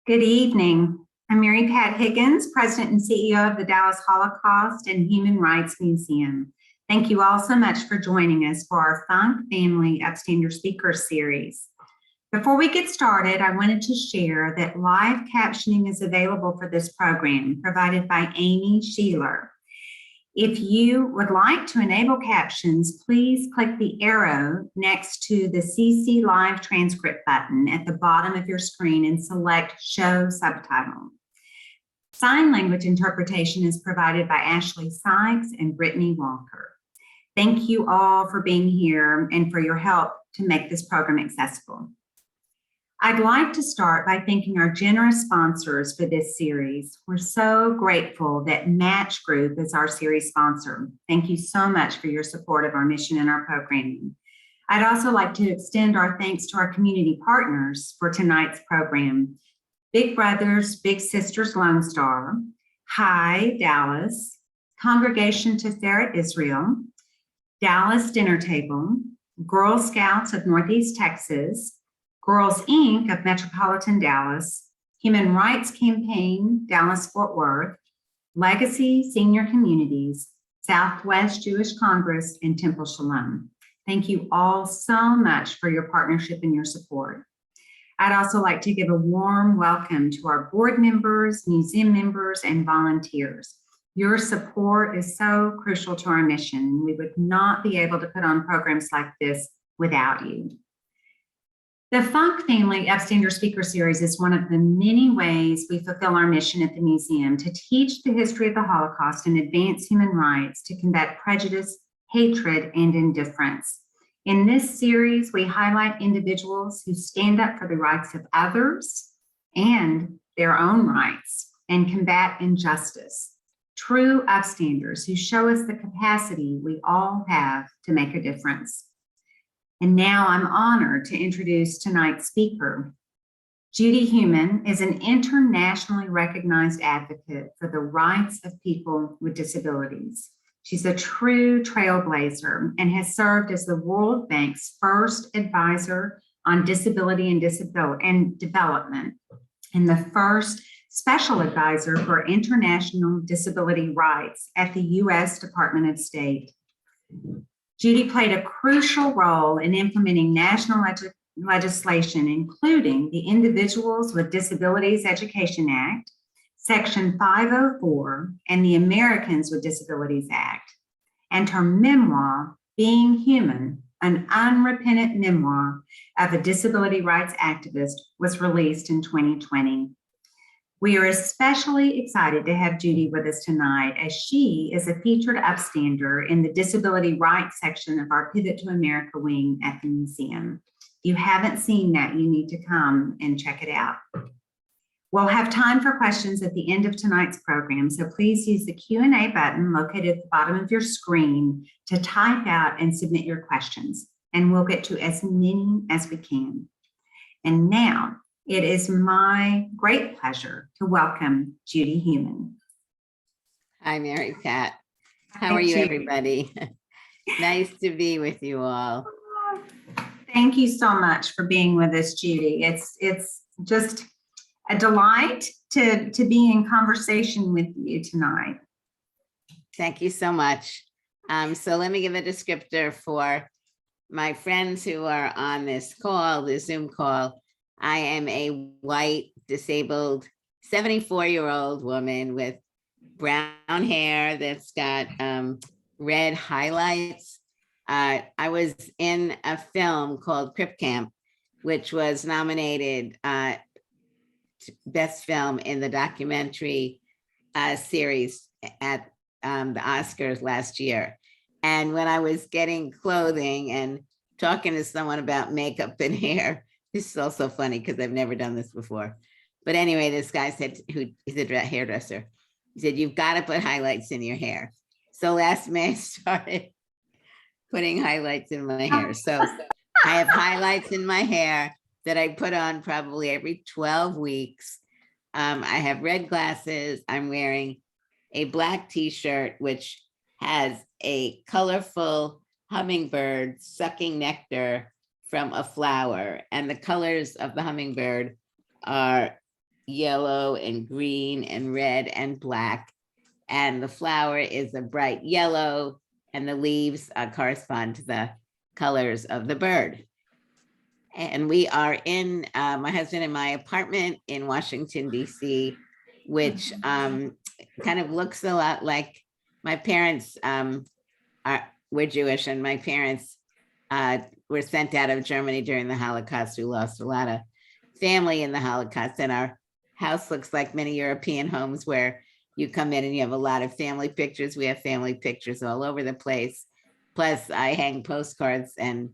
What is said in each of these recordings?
Good evening. I'm Mary Pat Higgins, President and CEO of the Dallas Holocaust and Human Rights Museum. Thank you all so much for joining us for our Funk Family Upstander Speaker Series. Before we get started, I wanted to share that live captioning is available for this program, provided by Amy Sheeler. If you would like to enable captions, please click the arrow next to the CC Live Transcript button at the bottom of your screen and select Show Subtitle. Sign language interpretation is provided by Ashley Sykes and Brittany Walker. Thank you all for being here and for your help to make this program accessible. I'd like to start by thanking our generous sponsors for this series. We're so grateful that Match Group is our series sponsor. Thank you so much for your support of our mission and our programming. I'd also like to extend our thanks to our community partners for tonight's program. Big Brothers, Big Sisters Lone Star, Hi Dallas, Congregation Tiferet Israel, Dallas Dinner Table, Girl Scouts of Northeast Texas, Girls Inc. of Metropolitan Dallas, Human Rights Campaign, Dallas-Fort Worth, Legacy Senior Communities, Southwest Jewish Congress, and Temple Shalom. Thank you all so much for your partnership and your support. I'd also like to give a warm welcome to our board members, museum members, and volunteers. Your support is so crucial to our mission. We would not be able to put on programs like this without you. The Funk Family Upstander Speaker Series is one of the many ways we fulfill our mission at the museum to teach the history of the Holocaust and advance human rights to combat prejudice, hatred, and indifference. In this series, we highlight individuals who stand up for the rights of others and their own rights and combat injustice. True upstanders who show us the capacity we all have to make a difference. And now I'm honored to introduce tonight's speaker. Judy Heumann is an internationally recognized advocate for the rights of people with disabilities. She's a true trailblazer and has served as the World Bank's first advisor on disability and development, and the first special advisor for international disability rights at the U.S. Department of State. Judy played a crucial role in implementing national legislation, including the Individuals with Disabilities Education Act, Section 504, and the Americans with Disabilities Act. And her memoir, Being Human, an unrepentant memoir of a disability rights activist, was released in 2020. We are especially excited to have Judy with us tonight, as she is a featured upstander in the disability rights section of our Pivot to America wing at the museum. If you haven't seen that, you need to come and check it out. We'll have time for questions at the end of tonight's program, so please use the Q&A button located at the bottom of your screen to type out and submit your questions, and we'll get to as many as we can. And now, it is my great pleasure to welcome Judy Heumann. Hi, Mary Pat. How are you, everybody? Nice to be with you all. Thank you so much for being with us, Judy. It's just a delight to be in conversation with you tonight. Thank you so much. So let me give a descriptor for my friends who are on this call, the Zoom call. I am a white, disabled, 74-year-old woman with brown hair that's got red highlights. I was in a film called Crip Camp, which was nominated Best Film in the documentary series at the Oscars last year. And when I was getting clothing and talking to someone about makeup and hair, this is also funny because I've never done this before. But anyway, this guy said, he's a hairdresser. He said, you've got to put highlights in your hair. So last May, I started putting highlights in my hair. So I have highlights in my hair that I put on probably every 12 weeks. I have red glasses. I'm wearing a black t-shirt, which has a colorful hummingbird sucking nectar from a flower, and the colors of the hummingbird are yellow and green and red and black. And the flower is a bright yellow, and the leaves correspond to the colors of the bird. And we are in my husband and my apartment in Washington, D.C., which kind of looks a lot like my parents were Jewish, and my parents were sent out of Germany during the Holocaust. We lost a lot of family in the Holocaust, and our house looks like many European homes where you come in and you have a lot of family pictures. We have family pictures all over the place. Plus, I hang postcards and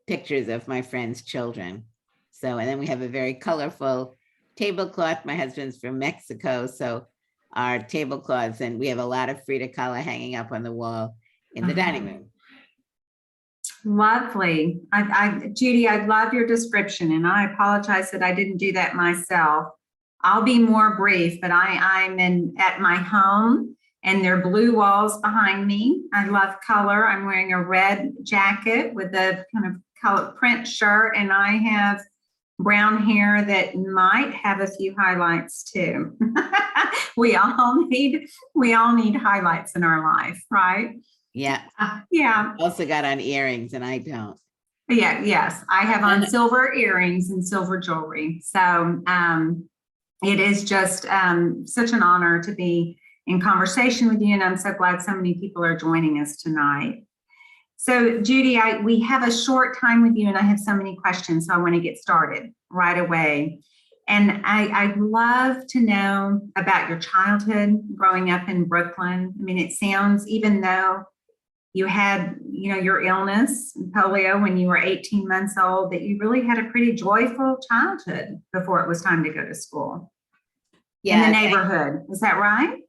pictures of my friends' children. So, and then we have a very colorful tablecloth. My husband's from Mexico, so our tablecloths, and we have a lot of Frida Kahlo hanging up on the wall in the dining room. Lovely. Judy, I love your description, and I apologize that I didn't do that myself. I'll be more brief, but I'm at my home, and there are blue walls behind me. I love color. I'm wearing a red jacket with a kind of color print shirt, and I have brown hair that might have a few highlights too. we all need highlights in our life, right? Yeah. Yeah. Also got on earrings, and I don't. Yeah. Yes, I have on silver earrings and silver jewelry. So it is just such an honor to be in conversation with you, and I'm so glad so many people are joining us tonight. So Judy, we have a short time with you, and I have so many questions, so I want to get started right away. And I'd love to know about your childhood growing up in Brooklyn. I mean, it sounds, even though you had, your illness, polio, when you were 18 months old, that you really had a pretty joyful childhood before it was time to go to school. Yeah, in the neighborhood. Is that right?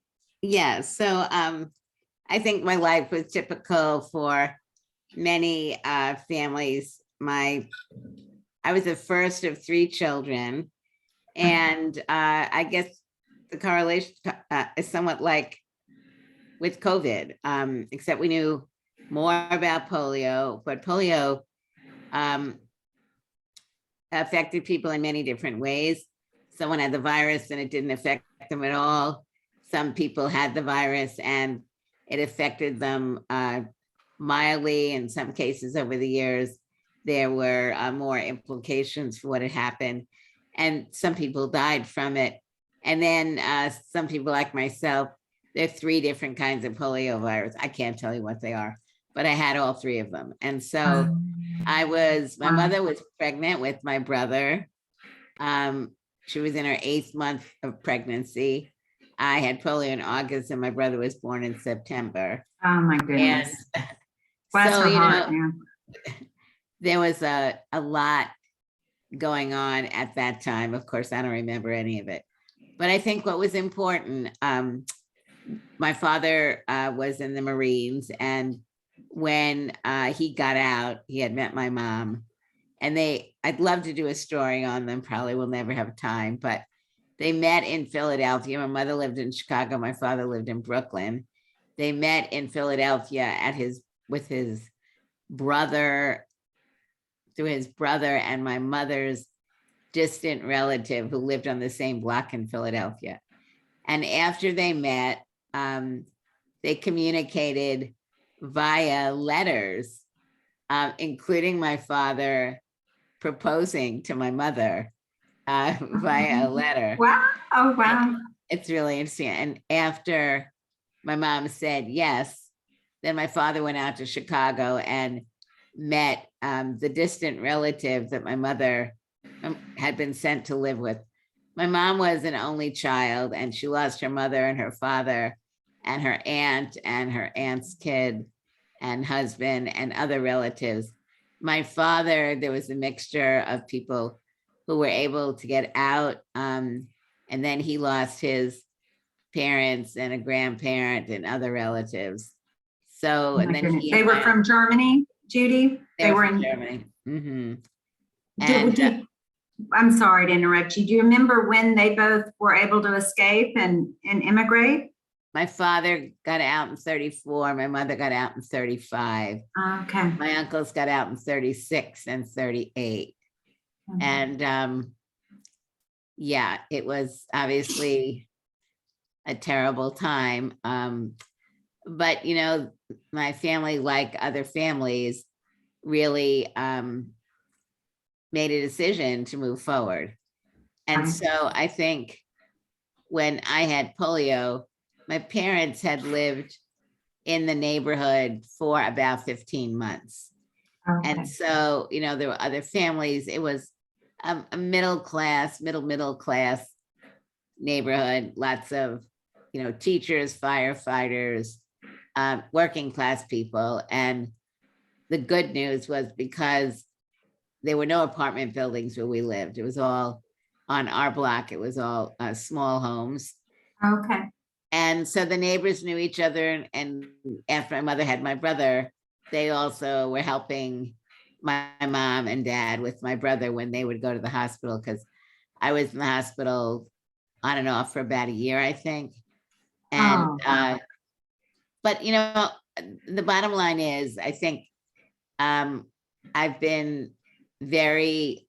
Yeah. So I think my life was typical for many families. I was the first of 3 children, and I guess the correlation is somewhat like with COVID, except we knew more about polio, but polio affected people in many different ways. Someone had the virus and it didn't affect them at all. Some people had the virus and it affected them mildly. In some cases over the years, there were more implications for what had happened. And some people died from it. And then some people like myself, there are 3 different kinds of polio virus. I can't tell you what they are, but I had all 3 of them. And so my mother was pregnant with my brother. She was in her 8th month of pregnancy. I had polio in August and my brother was born in September. Oh my goodness. And so, there was a lot going on at that time. Of course, I don't remember any of it. But I think what was important, my father was in the Marines, and when he got out, he had met my mom, and I'd love to do a story on them, probably will never have time, but they met in Philadelphia. My mother lived in Chicago, my father lived in Brooklyn. They met in Philadelphia with his brother, through his brother and my mother's distant relative who lived on the same block in Philadelphia. And after they met, they communicated via letters, including my father proposing to my mother via a letter. Wow. Oh, wow. It's really interesting. And after my mom said yes, then my father went out to Chicago and met the distant relative that my mother had been sent to live with. My mom was an only child, and she lost her mother and her father and her aunt's kid and husband and other relatives. My father, there was a mixture of people who were able to get out, and then he lost his parents and a grandparent and other relatives. So, and then they were from Germany, Judy? They were from Germany. Mm-hmm. And I'm sorry to interrupt you. Do you remember when they both were able to escape and immigrate? My father got out in 34. My mother got out in 35. Okay. My uncles got out in 36 and 38. Mm-hmm. And yeah, it was obviously a terrible time. But my family, like other families, really made a decision to move forward. And Right. so I think when I had polio, my parents had lived in the neighborhood for about 15 months. And Okay. so, there were other families. It was a middle class neighborhood, lots of, teachers, firefighters, working class people. And the good news was because there were no apartment buildings where we lived. It was all on our block. It was all small homes. Okay. And so the neighbors knew each other. And after my mother had my brother, they also were helping my mom and dad with my brother when they would go to the hospital, because I was in the hospital on and off for about a year, I think. And, Oh, wow. but the bottom line is, I think I've been very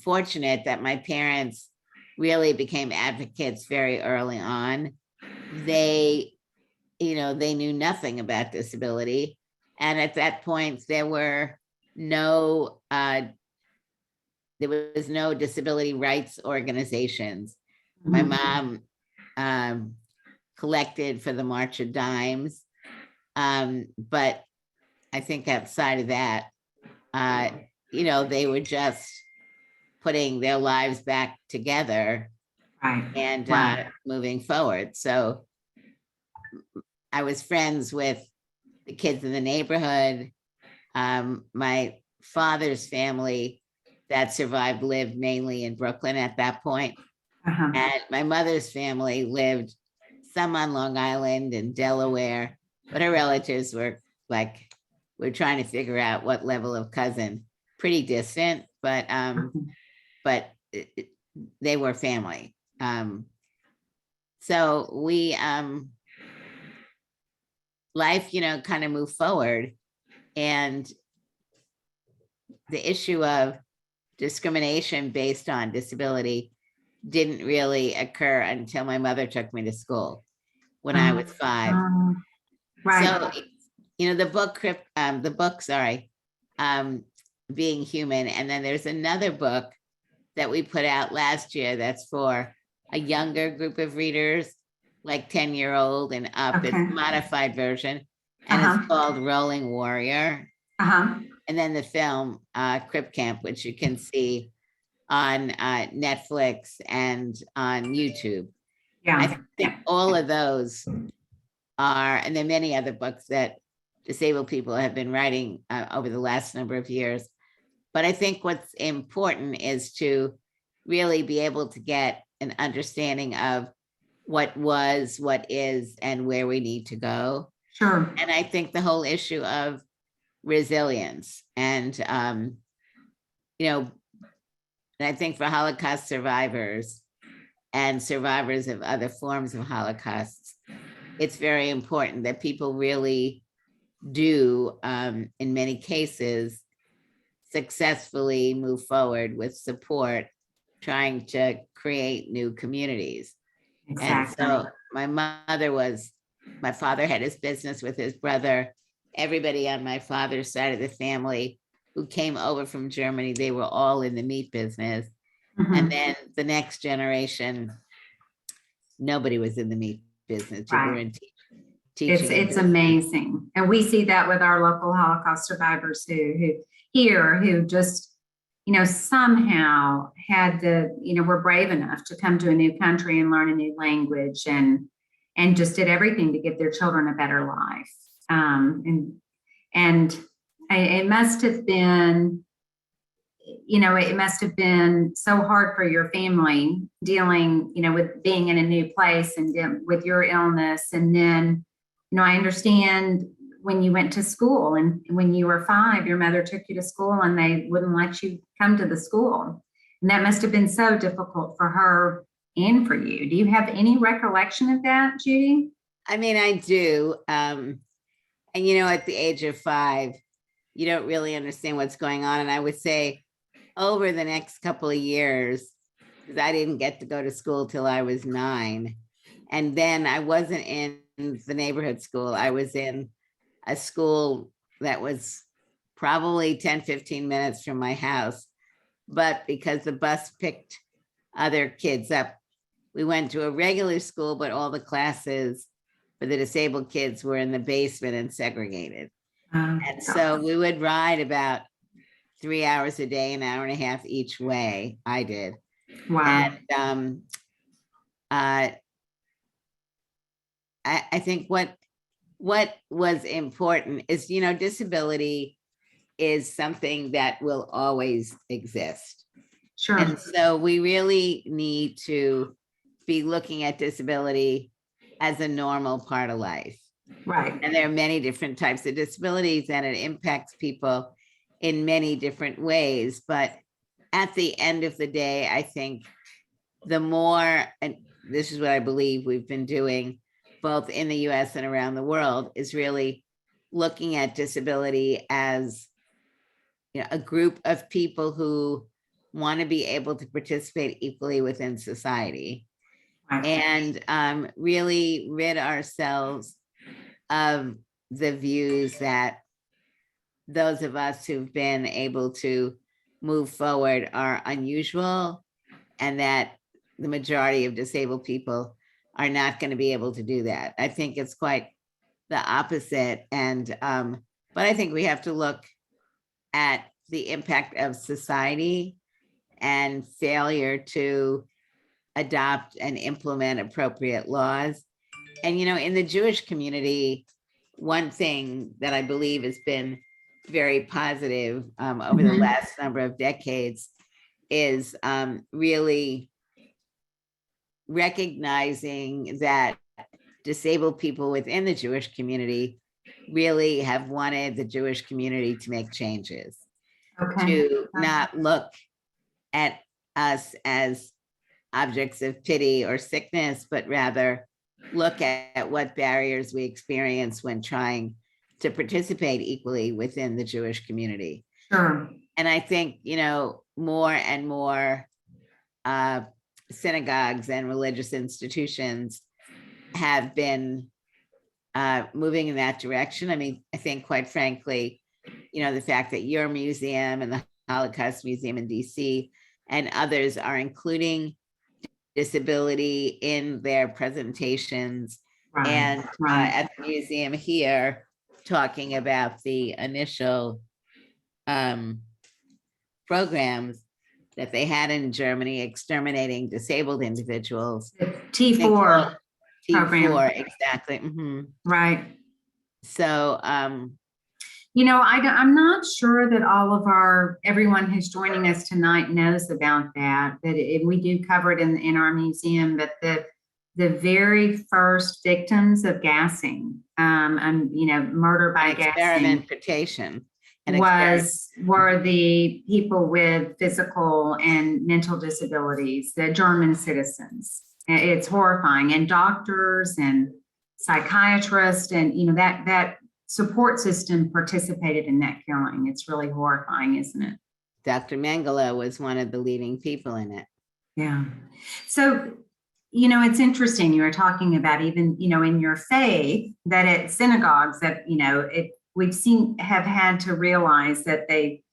fortunate that my parents really became advocates very early on. They knew nothing about disability. And at that point, there was no disability rights organizations. My Mhm. mom collected for the March of Dimes. But I think outside of that, they were just putting their lives back together Right. and Right. moving forward. So I was friends with the kids in the neighborhood. My father's family that survived lived mainly in Brooklyn at that point. Uh-huh. And my mother's family lived some on Long Island and Delaware, but her relatives were like, we're trying to figure out what level of cousin, pretty distant, but they were family. So we life, kind of moved forward, and the issue of discrimination based on disability didn't really occur until my mother took me to school when I was 5. Right. So, the book, sorry, Being Human. And then there's another book that we put out last year that's for a younger group of readers, like 10-year-old and up. It's Okay. a modified version, and Uh-huh. it's called Rolling Warrior. Uh-huh. And then the film, Crip Camp, which you can see on Netflix and on YouTube. I Yeah. think all of those are, and there are many other books that disabled people have been writing over the last number of years. But I think what's important is to really be able to get an understanding of what was, what is, and where we need to go. Sure. And I think the whole issue of resilience and, and I think for Holocaust survivors and survivors of other forms of Holocausts, it's very important that people really do, in many cases, successfully move forward with support, trying to create new communities. And Exactly. so my father had his business with his brother. Everybody on my father's side of the family who came over from Germany, they were all in the meat business. And Mhm. then the next generation, nobody was in the meat business. People were Right. in teaching and It's business. amazing. And we see that with our local Holocaust survivors who just, somehow had were brave enough to come to a new country and learn a new language and just did everything to give their children a better life. And it must have been, it must have been so hard for your family dealing, with being in a new place and with your illness. And then, I understand when you went to school and when you were 5, your mother took you to school and they wouldn't let you come to the school. And that must have been so difficult for her and for you. Do you have any recollection of that, Judy? I mean, I do. And at the age of 5, you don't really understand what's going on. And I would say over the next couple of years, because I didn't get to go to school till I was 9. And then I wasn't in the neighborhood school. I was in a school that was probably 10, 15 minutes from my house. But because the bus picked other kids up, we went to a regular school, but all the classes for the disabled kids were in the basement and segregated. And so we would ride about 3 hours a day, an hour and a half each way. I did. Wow. And I think what was important is, disability is something that will always exist. Sure. And so we really need to be looking at disability as a normal part of life. Right. And there are many different types of disabilities, and it impacts people in many different ways. But at the end of the day, I think the more, and this is what I believe we've been doing both in the US and around the world, is really looking at disability as a group of people who want to be able to participate equally within society. Right. And really rid ourselves of the views that those of us who've been able to move forward are unusual, and that the majority of disabled people are not going to be able to do that. I think it's quite the opposite. And but I think we have to look at the impact of society and failure to adopt and implement appropriate laws. And, in the Jewish community, one thing that I believe has been very positive over the last number of decades is really recognizing that disabled people within the Jewish community really have wanted the Jewish community to make changes, to not look at us as objects of pity or sickness, but rather look at what barriers we experience when trying to participate equally within the Jewish community. Sure. And I think, more and more synagogues and religious institutions have been moving in that direction. I mean, I think, quite frankly, the fact that your museum and the Holocaust Museum in DC and others are including disability in their presentations, Right. and at the museum here, talking about the initial programs that they had in Germany, exterminating disabled individuals. T4 program. T4, exactly. Right. So, I'm not sure that everyone who's joining us tonight knows about that, we do cover it in our museum, but the very first victims of gassing, murder by gassing, experimentation, were the people with physical and mental disabilities, the German citizens. It's horrifying, and doctors and psychiatrists and that support system participated in that killing. It's really horrifying, isn't it? Dr. Mengele was one of the leading people in it. Yeah. So, it's interesting. You were talking about even, in your faith, that at synagogues that, have had to realize that they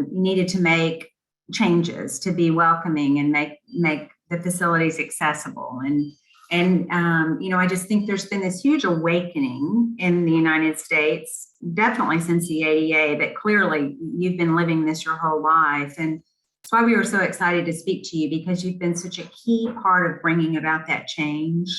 needed to make changes to be welcoming and make the facilities accessible. And I just think there's been this huge awakening in the United States, definitely since the ADA, but clearly you've been living this your whole life. And that's why we were so excited to speak to you, because you've been such a key part of bringing about that change.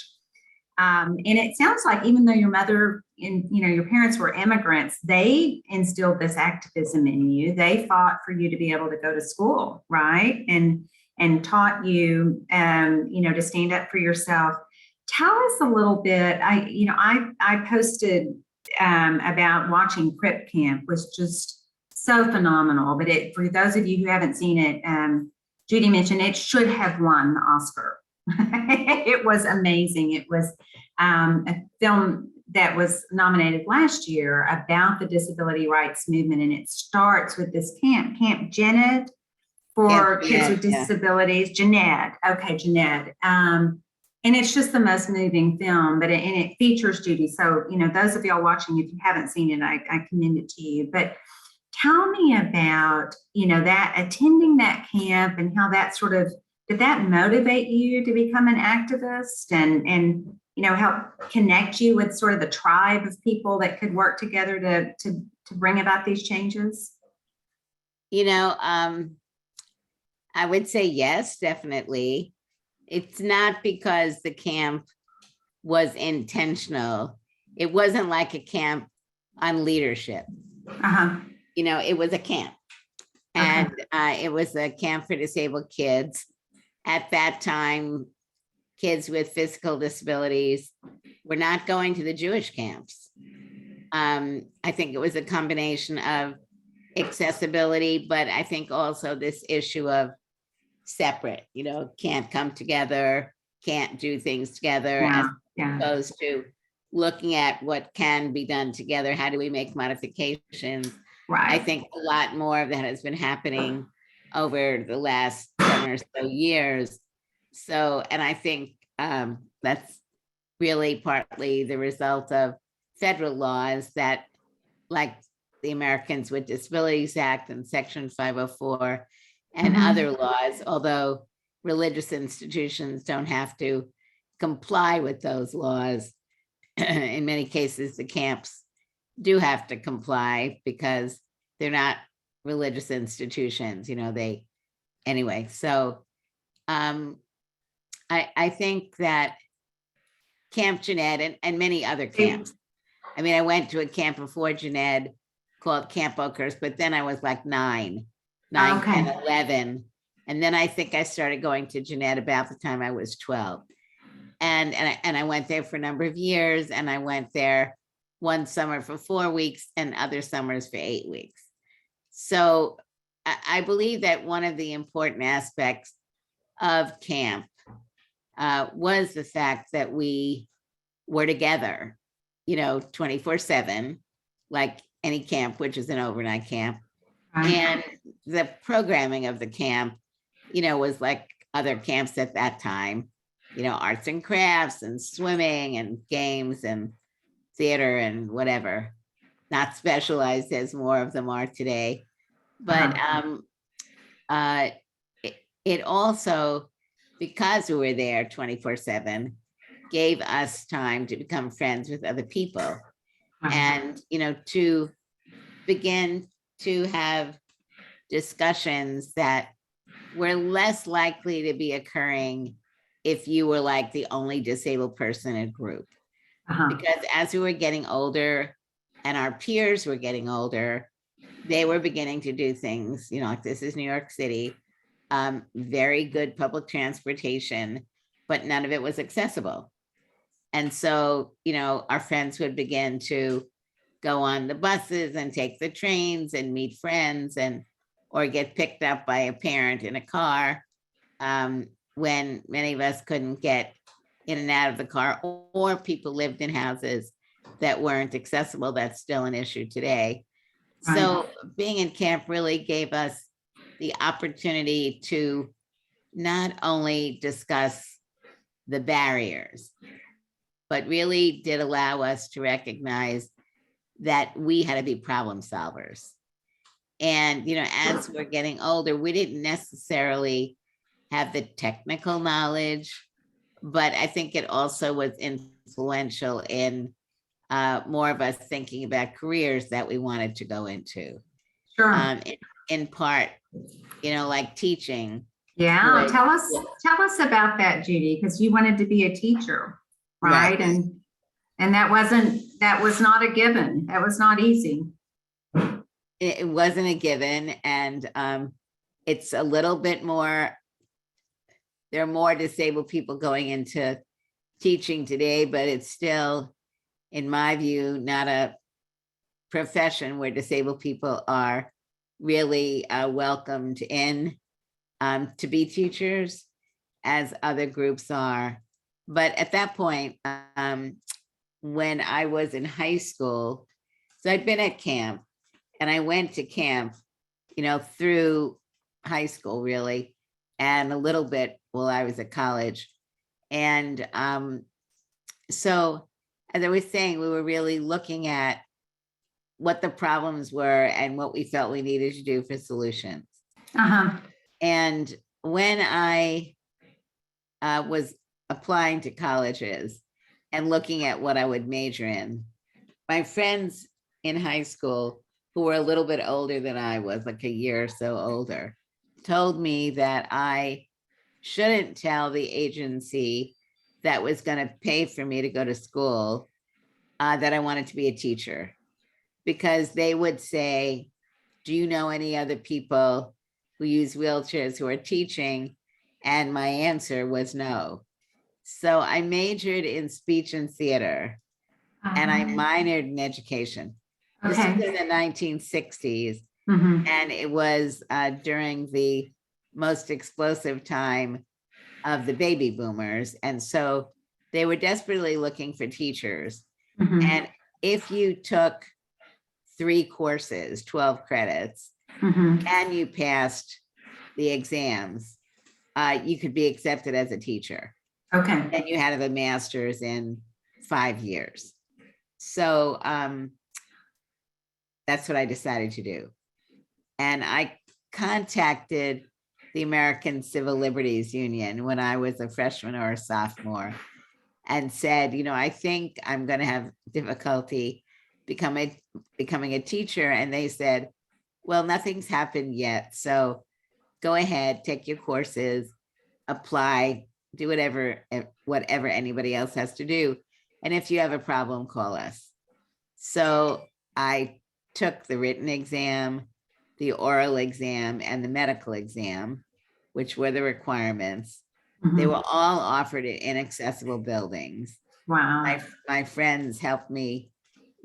And it sounds like even though your mother and, your parents were immigrants, they instilled this activism in you. They fought for you to be able to go to school, right? And taught you, to stand up for yourself. Tell us a little bit. I posted about watching Crip Camp, was just so phenomenal. But for those of you who haven't seen it, Judy mentioned it should have won the Oscar. It was amazing. It was a film that was nominated last year about the disability rights movement, and it starts with this Camp Janet. for kids Jeanette, with yeah. disabilities. Jeanette. Okay, Jeanette. And it's just the most moving film, but and it features Judy. So, those of y'all watching, if you haven't seen it, I commend it to you. But tell me about, that attending that camp and how that sort of, did that motivate you to become an activist and help connect you with sort of the tribe of people that could work together to bring about these changes? I would say yes, definitely. It's not because the camp was intentional. It wasn't like a camp on leadership. Uh-huh. It was a camp. And it was a camp for disabled kids. At that time, kids with physical disabilities were not going to the Jewish camps. I think it was a combination of accessibility, but I think also this issue of separate, can't come together, can't do things together, as opposed to looking at what can be done together. How do we make modifications? Right. I think a lot more of that has been happening over the last 10 or so years. So, and I think that's really partly the result of federal laws that, like the Americans with Disabilities Act and Section 504 and other laws, although religious institutions don't have to comply with those laws. In many cases, the camps do have to comply because they're not religious institutions, anyway. So I think that Camp Jeanette and many other camps. I mean, I went to a camp before Jeanette called Camp Oakhurst, but then I was like 9, 10, 11. And then I think I started going to Jeanette about the time I was 12. And I went there for a number of years, and I went there one summer for 4 weeks and other summers for 8 weeks. So I believe that one of the important aspects of camp was the fact that we were together, 24/7, like any camp, which is an overnight camp. And the programming of the camp, was like other camps at that time, arts and crafts and swimming and games and theater and whatever, not specialized as more of them are today. But it also, because we were there 24/7, gave us time to become friends with other people and, to begin to have discussions that were less likely to be occurring if you were like the only disabled person in a group. Because as we were getting older and our peers were getting older, they were beginning to do things, like this is New York City, very good public transportation, but none of it was accessible. And so, our friends would begin to go on the buses and take the trains and meet friends or get picked up by a parent in a car, when many of us couldn't get in and out of the car, or people lived in houses that weren't accessible. That's still an issue today. So being in camp really gave us the opportunity to not only discuss the barriers, but really did allow us to recognize that we had to be problem solvers. And, as we're getting older, we didn't necessarily have the technical knowledge, but I think it also was influential in more of us thinking about careers that we wanted to go into. Sure. In part, like teaching. Yeah, tell us about that, Judy, because you wanted to be a teacher, right? And that was not a given. That was not easy. It wasn't a given, and it's a little bit more. There are more disabled people going into teaching today, but it's still, in my view, not a profession where disabled people are really welcomed in to be teachers as other groups are. But at that point, when I was in high school, so I'd been at camp and I went to camp, through high school really, and a little bit while I was at college. And so as I was saying, we were really looking at what the problems were and what we felt we needed to do for solutions. Uh-huh. And when I was applying to colleges and looking at what I would major in, my friends in high school who were a little bit older than I was, like a year or so older, told me that I shouldn't tell the agency that was going to pay for me to go to school that I wanted to be a teacher, because they would say, do you know any other people who use wheelchairs who are teaching? And my answer was no. So I majored in speech and theater, and I minored in education. This was in the 1960s, and it was during the most explosive time of the baby boomers. And so they were desperately looking for teachers. And if you took 3 courses, 12 credits, and you passed the exams, you could be accepted as a teacher. Okay. And you had to have a master's in 5 years. So that's what I decided to do. And I contacted the American Civil Liberties Union when I was a freshman or a sophomore and said, you know, I think I'm going to have difficulty becoming a teacher. And they said, well, nothing's happened yet. So go ahead, take your courses, apply, do whatever anybody else has to do. And if you have a problem, call us. So I took the written exam, the oral exam, and the medical exam, which were the requirements. They were all offered in inaccessible buildings. Wow. My friends helped me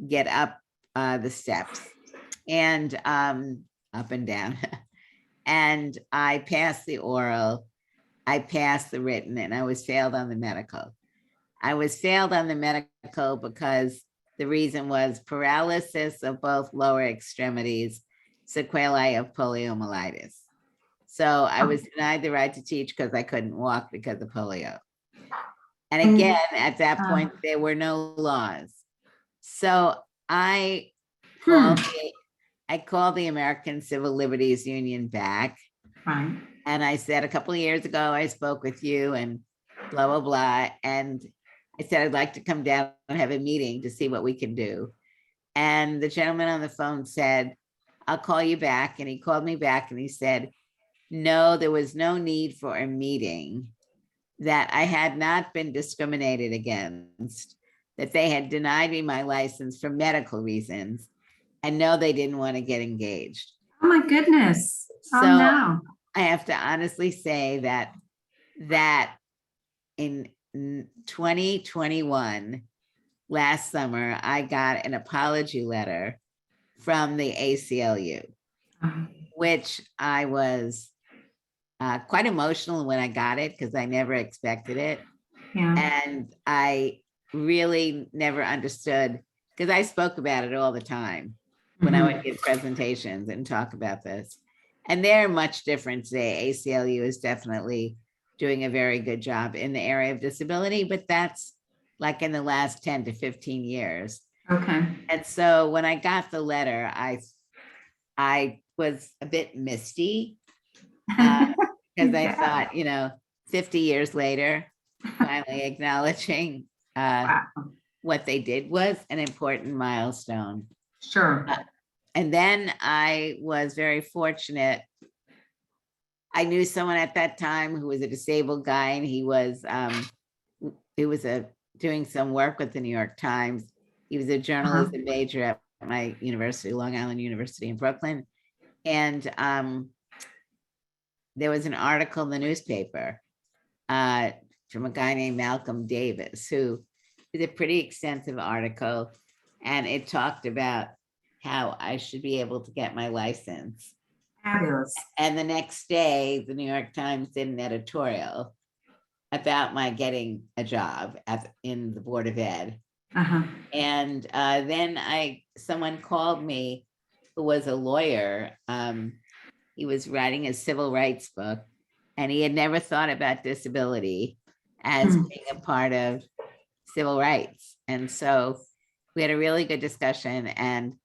get up the steps and up and down. And I passed the oral, I passed the written, and I was failed on the medical. I was failed on the medical because the reason was paralysis of both lower extremities, sequelae of poliomyelitis. So I was denied the right to teach because I couldn't walk because of polio. And again, at that point, there were no laws. So I called the American Civil Liberties Union back. Right. And I said, a couple of years ago, I spoke with you and blah, blah, blah. And I said, I'd like to come down and have a meeting to see what we can do. And the gentleman on the phone said, I'll call you back. And he called me back and he said, no, there was no need for a meeting, that I had not been discriminated against, that they had denied me my license for medical reasons, and no, they didn't want to get engaged. Oh my goodness. So Oh no. I have to honestly say that in 2021, last summer, I got an apology letter from the ACLU, which I was quite emotional when I got it because I never expected it. Yeah. And I really never understood, because I spoke about it all the time when I would give presentations and talk about this. And they're much different today. ACLU is definitely doing a very good job in the area of disability, but that's like in the last 10 to 15 years. Okay. And so when I got the letter, I was a bit misty because I thought, 50 years later, finally acknowledging what they did was an important milestone. Sure. And then I was very fortunate. I knew someone at that time who was a disabled guy, and he was doing some work with the New York Times. He was a journalism major at my university, Long Island University in Brooklyn. And there was an article in the newspaper from a guy named Malcolm Davis, who did a pretty extensive article, and it talked about how I should be able to get my license. Fabulous. And the next day, the New York Times did an editorial about my getting a job in the Board of Ed. And then someone called me who was a lawyer he was writing a civil rights book, and he had never thought about disability as being a part of civil rights. And so we had a really good discussion, and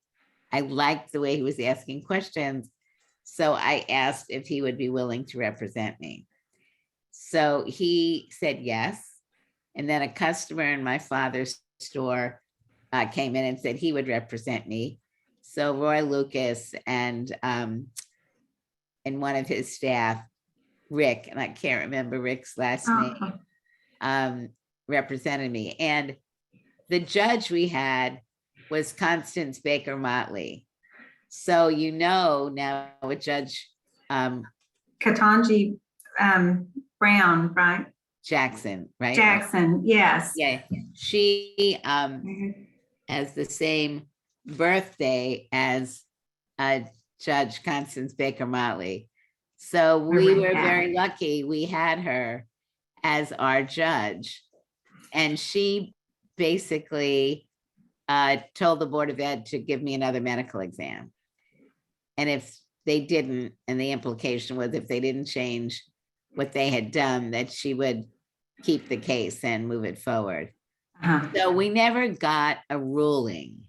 I liked the way he was asking questions. So I asked if he would be willing to represent me. So he said yes. And then a customer in my father's store came in and said he would represent me. So Roy Lucas and one of his staff, Rick, and I can't remember Rick's last name, represented me. And the judge we had was Constance Baker Motley. So now a Judge Ketanji Brown, right? Jackson, right? Jackson, yes. Yeah, she has the same birthday as Judge Constance Baker Motley. So we were very lucky we had her as our judge. And she basically told the Board of Ed to give me another medical exam. And if they didn't, and the implication was if they didn't change what they had done, that she would keep the case and move it forward. So we never got a ruling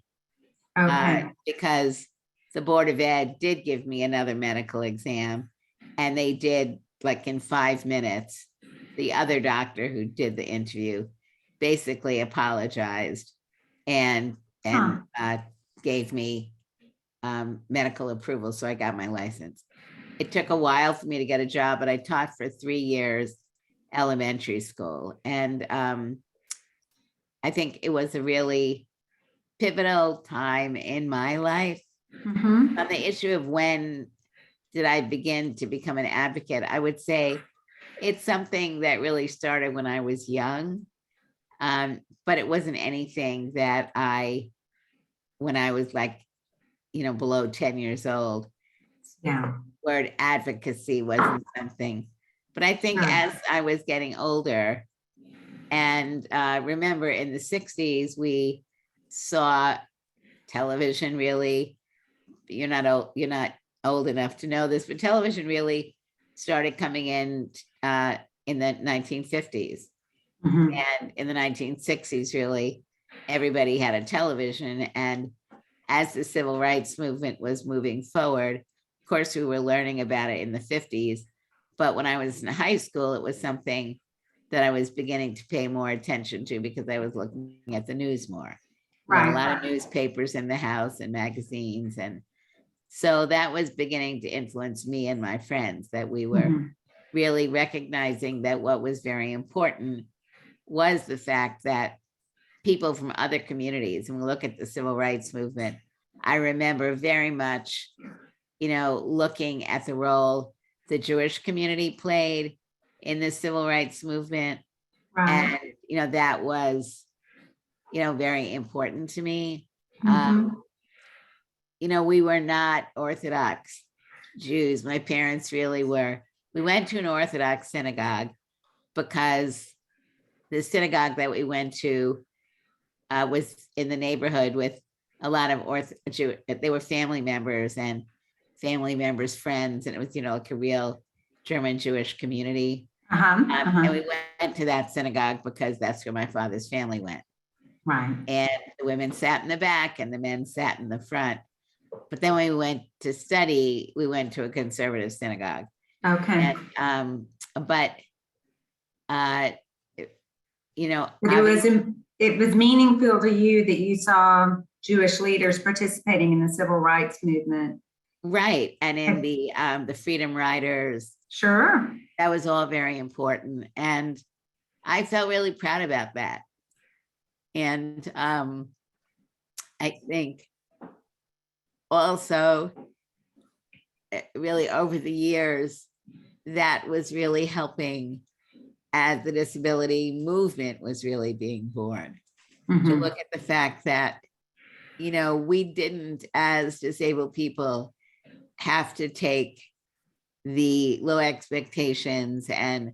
because the Board of Ed did give me another medical exam, and they did, like, in 5 minutes. The other doctor who did the interview basically apologized and gave me medical approval. So I got my license. It took a while for me to get a job, but I taught for 3 years elementary school. And I think it was a really pivotal time in my life. On the issue of when did I begin to become an advocate, I would say it's something that really started when I was young. But it wasn't anything that when I was like, below 10 years old, word advocacy wasn't something. But I think as I was getting older, and remember in the 60s, we saw television really, you're not old enough to know this, but television really started coming in the 1950s. And in the 1960s, really, everybody had a television. And as the civil rights movement was moving forward, of course, we were learning about it in the 50s. But when I was in high school, it was something that I was beginning to pay more attention to because I was looking at the news more. We had a lot of newspapers in the house and magazines. And so that was beginning to influence me and my friends, that we were really recognizing that what was very important was the fact that people from other communities, and we look at the civil rights movement, I remember very much, looking at the role the Jewish community played in the civil rights movement. And, that was, very important to me. We were not Orthodox Jews. My parents really were. We went to an Orthodox synagogue because the synagogue that we went to was in the neighborhood with a lot of they were family members and family members' friends. And it was, like a real German Jewish community. And we went to that synagogue because that's where my father's family went. And the women sat in the back and the men sat in the front. But then when we went to study, we went to a conservative synagogue. And, but it was meaningful to you that you saw Jewish leaders participating in the civil rights movement. Right. And in the Freedom Riders. Sure. That was all very important. And I felt really proud about that. And I think also really over the years, that was really helping as the disability movement was really being born. To look at the fact that, we didn't, as disabled people, have to take the low expectations and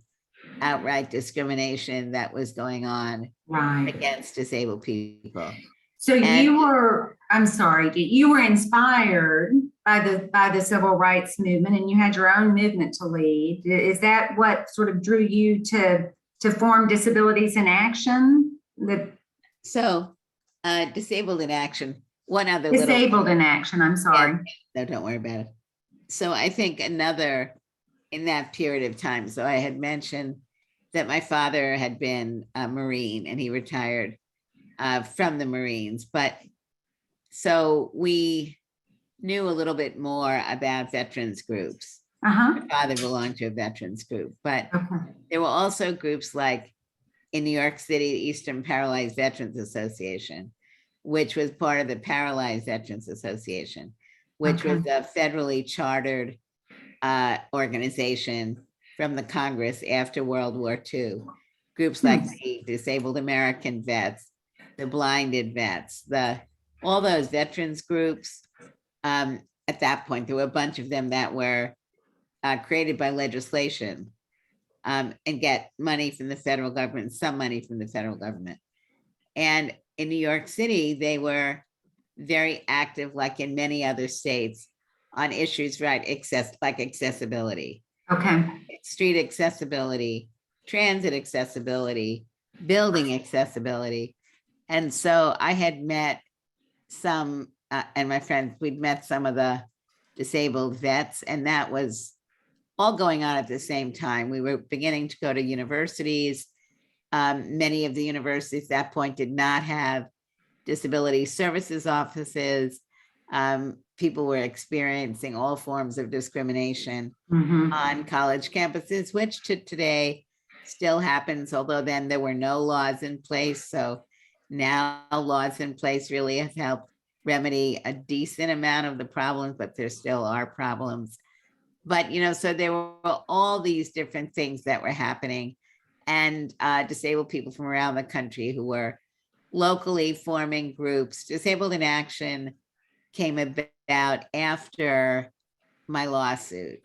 outright discrimination that was going on against disabled people. So you were inspired by the civil rights movement, and you had your own movement to lead. Is that what sort of drew you to form Disabilities in Action? The So Disabled in Action, one other Disabled little, in Action, I'm sorry. no, don't worry about it. So I think another in that period of time, so I had mentioned that my father had been a Marine and he retired from the Marines, but so we knew a little bit more about veterans groups. Uh-huh. My father belonged to a veterans group, but Okay. there were also groups like in New York City, the Eastern Paralyzed Veterans Association, which was part of the Paralyzed Veterans Association, which was a federally chartered organization from the Congress after World War II. Groups like the Disabled American Vets, the Blinded Vets, all those veterans groups. At that point, there were a bunch of them that were created by legislation and get money from the federal government, some money from the federal government. And in New York City, they were very active, like in many other states, on issues, right, like accessibility. Okay. Street accessibility, transit accessibility, building accessibility. And so I had met some, and my friends, we'd met some of the disabled vets, and that was all going on at the same time. We were beginning to go to universities. Many of the universities at that point did not have disability services offices. People were experiencing all forms of discrimination on college campuses, which to today still happens, although then there were no laws in place. So now laws in place really have helped remedy a decent amount of the problems, but there still are problems. But, so there were all these different things that were happening, and disabled people from around the country who were locally forming groups. Disabled in Action came about after my lawsuit.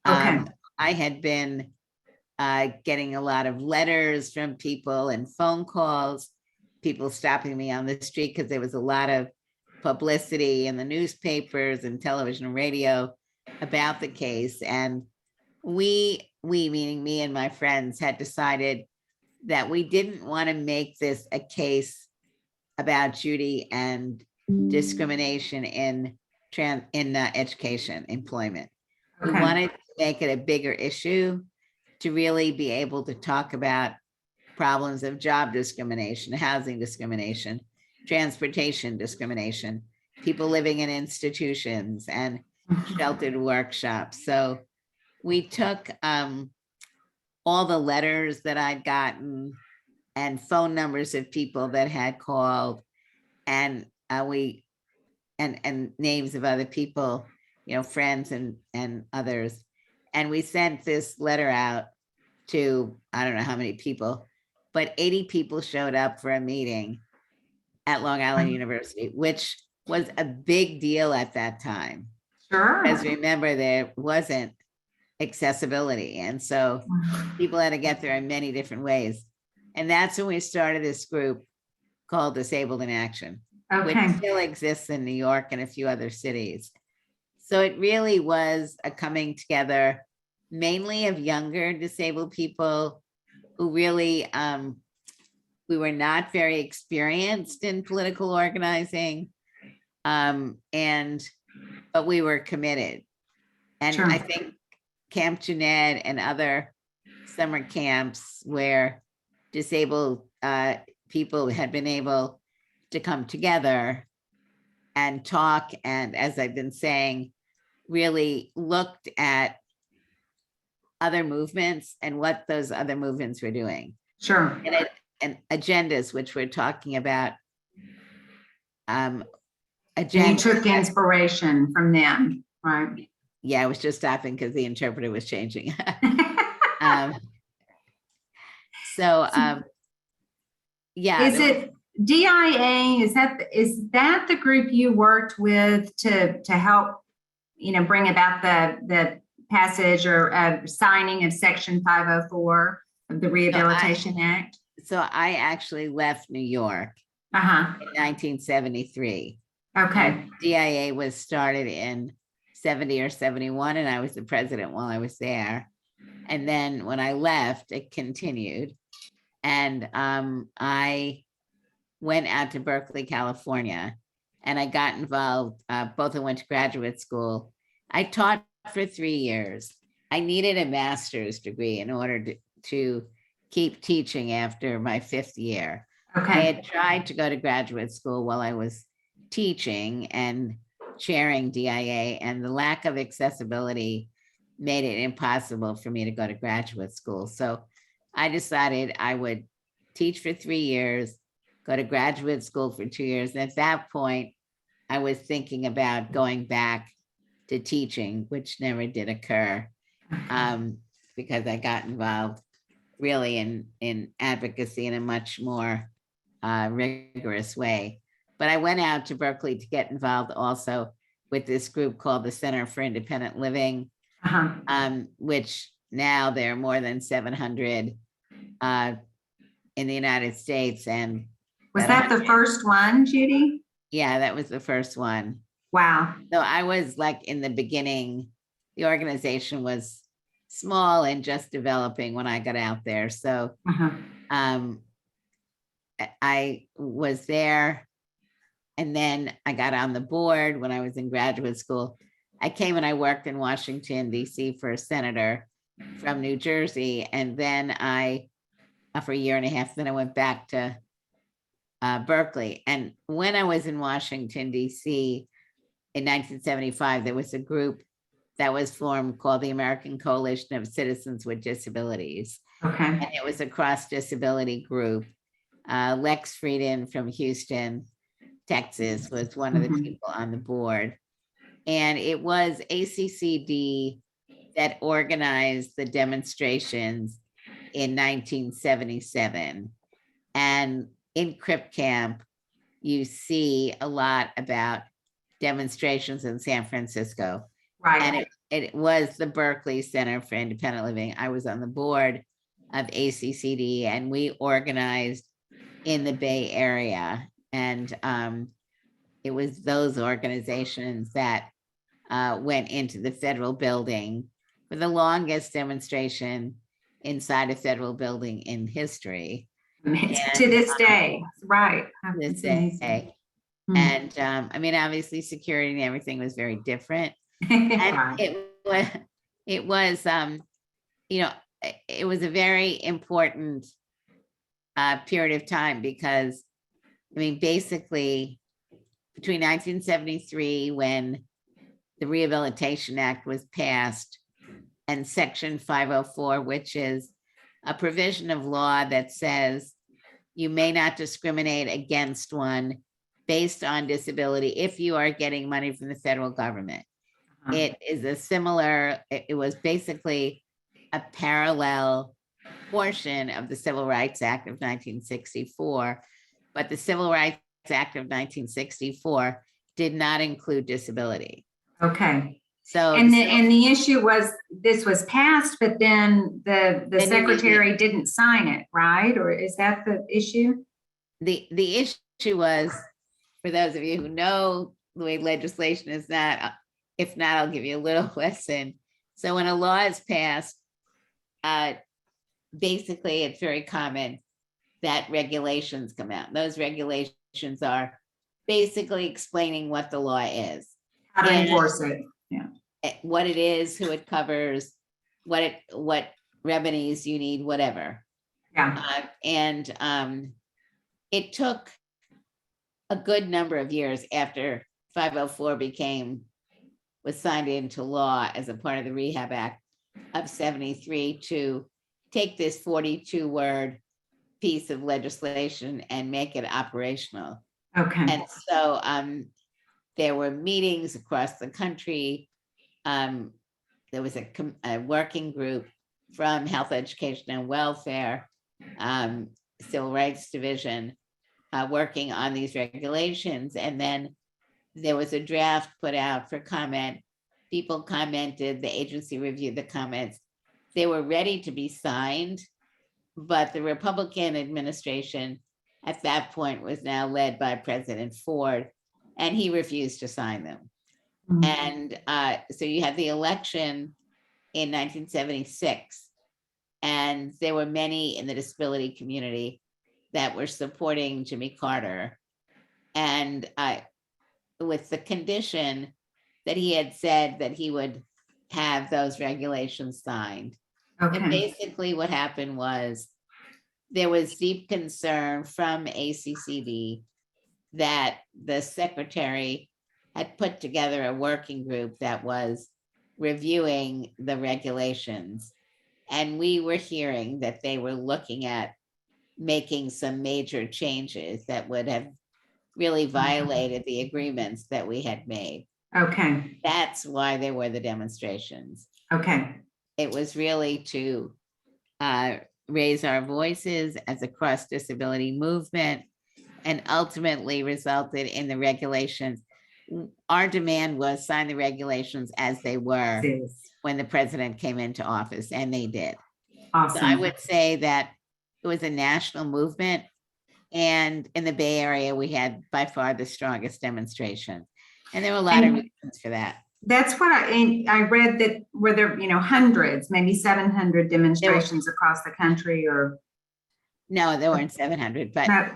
I had been getting a lot of letters from people and phone calls, people stopping me on the street because there was a lot of publicity in the newspapers and television and radio about the case. And we meaning me and my friends, had decided that we didn't want to make this a case about Judy and discrimination in education, employment. We wanted to make it a bigger issue to really be able to talk about problems of job discrimination, housing discrimination, transportation discrimination, people living in institutions and sheltered workshops. So we took all the letters that I'd gotten and phone numbers of people that had called, and and names of other people, friends and others. And we sent this letter out to, I don't know how many people, but 80 people showed up for a meeting at Long Island University, which was a big deal at that time. Sure. As remember, there wasn't accessibility. And so people had to get there in many different ways. And that's when we started this group called Disabled in Action, which still exists in New York and a few other cities. So it really was a coming together, mainly of younger disabled people who really, we were not very experienced in political organizing, but we were committed. And I think Camp Jeanette and other summer camps where disabled people had been able to come together and talk, and as I've been saying, really looked at other movements and what those other movements were doing. Sure. And agendas, which we're talking about. And you took inspiration from them, right? Yeah, I was just stopping because the interpreter was changing. Yeah. Is it DIA? Is that the group you worked with to help, bring about the passage or signing of Section 504 of the Rehabilitation Act? So I actually left New York in 1973. Okay. DIA was started in 70 or 71, and I was the president while I was there. And then when I left, it continued. And I went out to Berkeley, California, and I got involved. Both I went to graduate school. I taught for 3 years. I needed a master's degree in order to keep teaching after my 5th year. I Okay. had tried to go to graduate school while I was teaching and chairing DIA, and the lack of accessibility made it impossible for me to go to graduate school. So I decided I would teach for 3 years, go to graduate school for 2 years. And at that point, I was thinking about going back to teaching, which never did occur, because I got involved really in advocacy in a much more rigorous way. But I went out to Berkeley to get involved also with this group called the Center for Independent Living, which now there are more than 700 in the United States. And Was that the first one, Judy? yeah, that was the first one. Wow. So I was like in the beginning, the organization was small and just developing when I got out there. So I was there, and then I got on the board when I was in graduate school. I came and I worked in Washington, DC for a senator from New Jersey. And then for a year and a half, then I went back to Berkeley. And when I was in Washington, DC in 1975, there was a group that was formed called the American Coalition of Citizens with Disabilities. Okay. And it was a cross-disability group. Lex Frieden from Houston, Texas, was one of the people on the board. And it was ACCD that organized the demonstrations in 1977. And in Crip Camp, you see a lot about demonstrations in San Francisco. Right. And it was the Berkeley Center for Independent Living. I was on the board of ACCD, and we organized in the Bay Area. And it was those organizations that went into the federal building for the longest demonstration inside a federal building in history. To this day, right. This day. And I mean, obviously security and everything was very different. And it was, you know, it was a very important period of time, because I mean, basically between 1973, when the Rehabilitation Act was passed, and Section 504, which is a provision of law that says you may not discriminate against one based on disability if you are getting money from the federal government. It is a similar, it was basically a parallel portion of the Civil Rights Act of 1964, but the Civil Rights Act of 1964 did not include disability. Okay. So and the issue was, this was passed, but then the secretary didn't sign it, right? Or is that the issue? The issue was, for those of you who know the way legislation is not, if not, I'll give you a little lesson. So when a law is passed, basically it's very common that regulations come out. Those regulations are basically explaining what the law is. How to enforce it. Yeah. What it is, who it covers, what remedies you need, whatever. Yeah. It took a good number of years after 504 was signed into law as a part of the Rehab Act of 73 to take this 42-word piece of legislation and make it operational. Okay. And so there were meetings across the country. There was a working group from Health, Education, and Welfare, Civil Rights Division, working on these regulations. And then there was a draft put out for comment. People commented, the agency reviewed the comments. They were ready to be signed, but the Republican administration at that point was now led by President Ford, and he refused to sign them. Mhm. And so you had the election in 1976, and there were many in the disability community that were supporting Jimmy Carter, and with the condition that he had said that he would have those regulations signed. And Okay. basically what happened was there was deep concern from ACCD that the secretary had put together a working group that was reviewing the regulations. And we were hearing that they were looking at making some major changes that would have really violated the agreements that we had made. Okay. That's why there were the demonstrations. Okay. It was really to raise our voices as a cross-disability movement, and ultimately resulted in the regulations. Our demand was sign the regulations as they were Yes. when the president came into office, and they did. So I Awesome. would say that it was a national movement, and in the Bay Area, we had by far the strongest demonstration. And there were a lot of reasons for that. That's what I read, that were there, hundreds, maybe 700 demonstrations across the country, or No, there weren't 700, but no.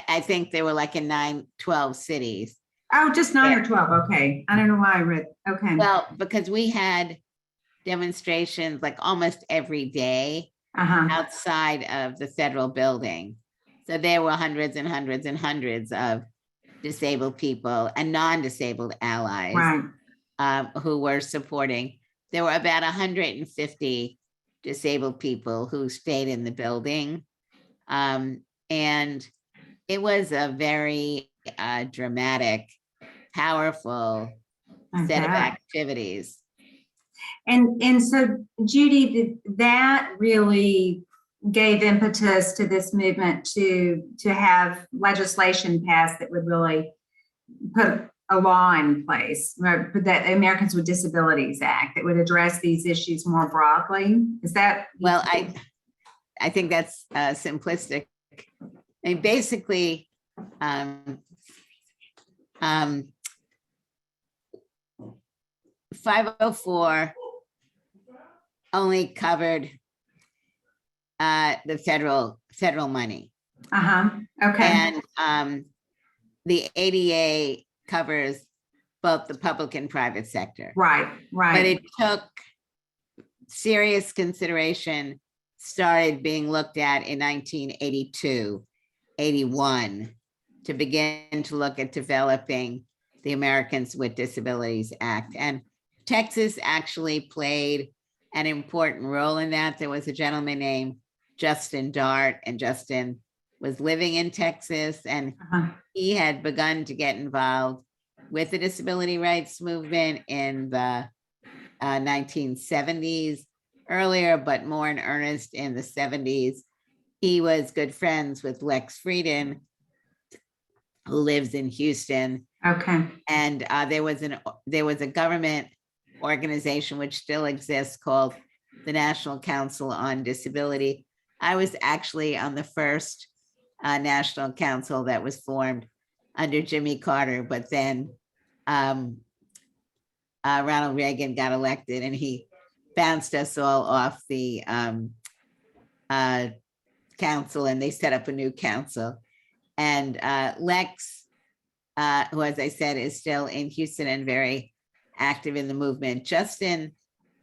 I think they were like in 12 cities. Oh, just 9 or 12. Okay. I don't know why I read. Okay. Well, because we had demonstrations like almost every day outside of the federal building. So there were hundreds and hundreds and hundreds of disabled people and non-disabled allies, Right. who were supporting. There were about 150 disabled people who stayed in the building. And it was a very dramatic, powerful set of activities. And so, Judy, that really gave impetus to this movement to have legislation passed that would really put a law in place, that the Americans with Disabilities Act, that would address these issues more broadly. Is that? Well, I think that's simplistic. I mean, basically, 504 only covered the federal money. Okay. And the ADA covers both the public and private sector. Right. But it took serious consideration, started being looked at in 1982, 81, to begin to look at developing the Americans with Disabilities Act. And Texas actually played an important role in that. There was a gentleman named Justin Dart, and Justin was living in Texas, and he had begun to get involved with the disability rights movement in the 1970s, earlier, but more in earnest in the 70s. He was good friends with Lex Frieden, who lives in Houston. Okay. And there was a government organization which still exists called the National Council on Disability. I was actually on the first national council that was formed under Jimmy Carter, but then Ronald Reagan got elected and he bounced us all off the council, and they set up a new council. And Lex, who, as I said, is still in Houston and very active in the movement. Justin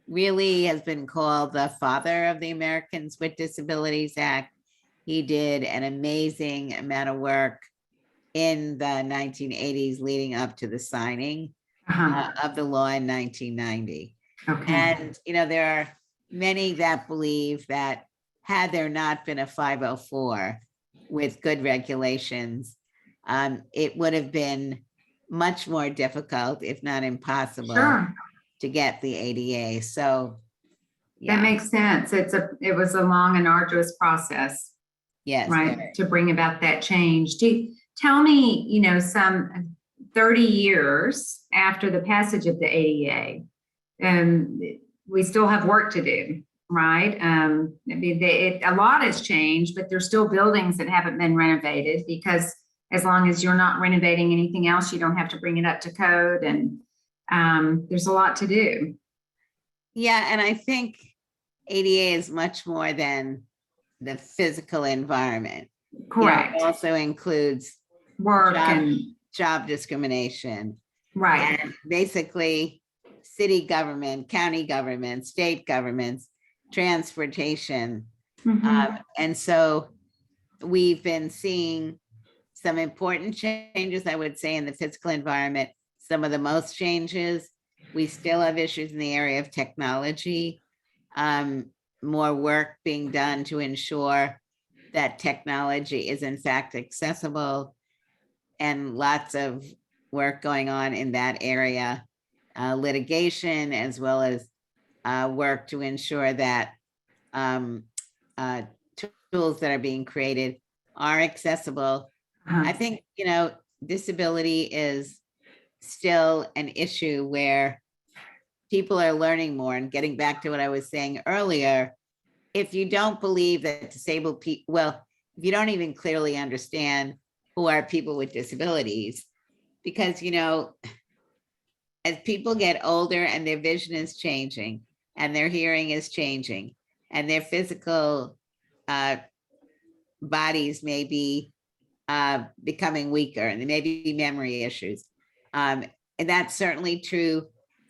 really has been called the father of the Americans with Disabilities Act. He did an amazing amount of work in the 1980s leading up to the signing of the law in 1990. Okay. And, there are many that believe that had there not been a 504 with good regulations, it would have been much more difficult, if not impossible, to get the ADA. So yeah. That makes sense. It was a long and arduous process. Yes. Right. To bring about that change. Tell me, some 30 years after the passage of the ADA, we still have work to do, right? A lot has changed, but there's still buildings that haven't been renovated, because as long as you're not renovating anything else, you don't have to bring it up to code. And there's a lot to do. Yeah, and I think ADA is much more than the physical environment. Correct. It also includes Work job discrimination, right. and basically city government, county government, state governments, transportation. And so we've been seeing some important changes, I would say, in the physical environment, some of the most changes. We still have issues in the area of technology, more work being done to ensure that technology is in fact accessible, and lots of work going on in that area, litigation, as well as work to ensure that tools that are being created are accessible. I think, disability is still an issue where people are learning more. And getting back to what I was saying earlier, if you don't believe that disabled people, well, if you don't even clearly understand who are people with disabilities, because, as people get older and their vision is changing and their hearing is changing and their physical bodies may be becoming weaker, and there may be memory issues. And that's certainly true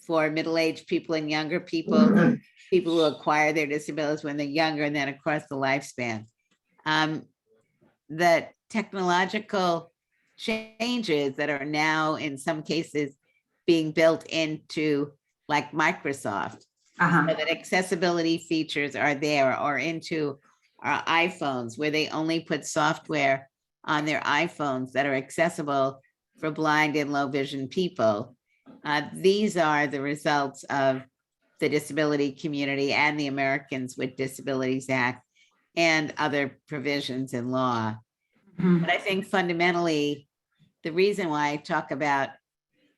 for middle-aged people and younger people, people who acquire their disabilities when they're younger and then across the lifespan. The technological changes that are now in some cases being built into, like Microsoft, so that accessibility features are there, or into our iPhones, where they only put software on their iPhones that are accessible for blind and low vision people. These are the results of the disability community and the Americans with Disabilities Act and other provisions in law. But I think fundamentally, the reason why I talk about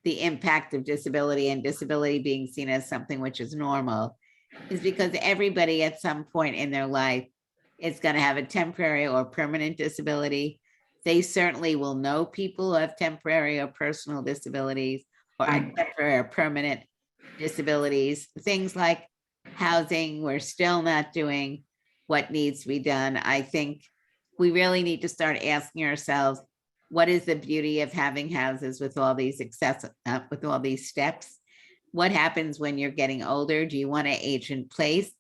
the impact of disability and disability being seen as something which is normal is because everybody at some point in their life is going to have a temporary or permanent disability. They certainly will know people who have temporary or personal disabilities, or temporary or permanent disabilities. Things like housing, we're still not doing what needs to be done. I think we really need to start asking ourselves, what is the beauty of having houses with all these with all these steps? What happens when you're getting older? Do you want to age in place?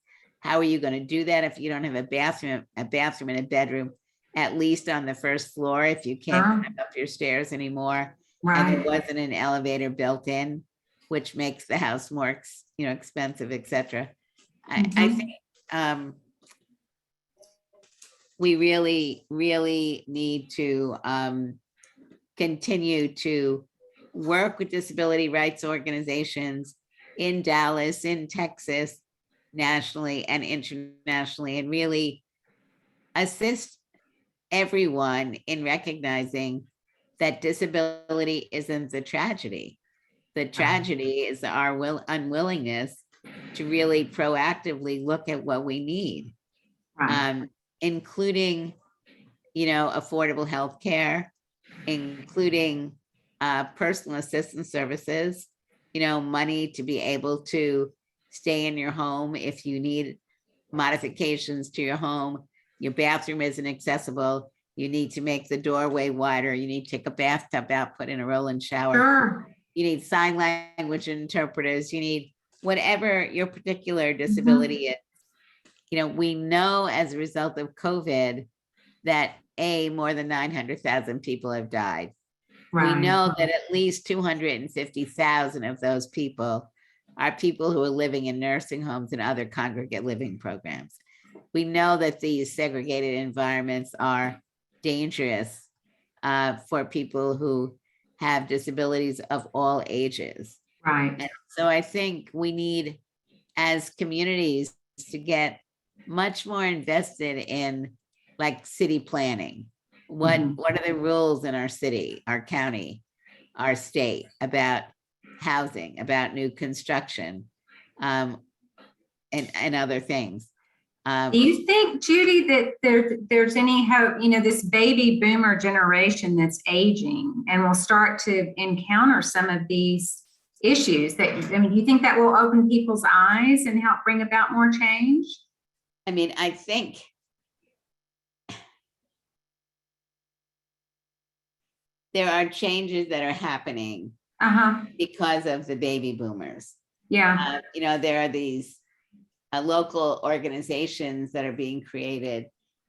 How are you going to do that if you don't have a bathroom and a bedroom, at least on the first floor, if you can't climb up your stairs anymore? And there wasn't an elevator built in, which makes the house more, expensive, etc. I think we really, really need to continue to work with disability rights organizations in Dallas, in Texas, nationally and internationally, and really assist everyone in recognizing that disability isn't the tragedy. The tragedy is our unwillingness to really proactively look at what we need, including, affordable health care, including personal assistance services, money to be able to stay in your home if you need modifications to your home. Your bathroom isn't accessible. You need to make the doorway wider. You need to take a bathtub out, put in a roll-in shower. You need sign language interpreters. You need whatever your particular disability is. We know as a result of COVID that more than 900,000 people have died. We know that at least 250,000 of those people are people who are living in nursing homes and other congregate living programs. We know that these segregated environments are dangerous for people who have disabilities of all ages. And so I think we need, as communities, to get much more invested in, like, city planning. What are the rules in our city, our county, our state about housing, about new construction, and other things? Do you think, Judy, that there's any hope, this baby boomer generation that's aging and will start to encounter some of these issues that, I mean, you think that will open people's eyes and help bring about more change? I mean, I think there are changes that are happening Uh-huh. because of the baby boomers. Yeah. You know, there are these local organizations that are being created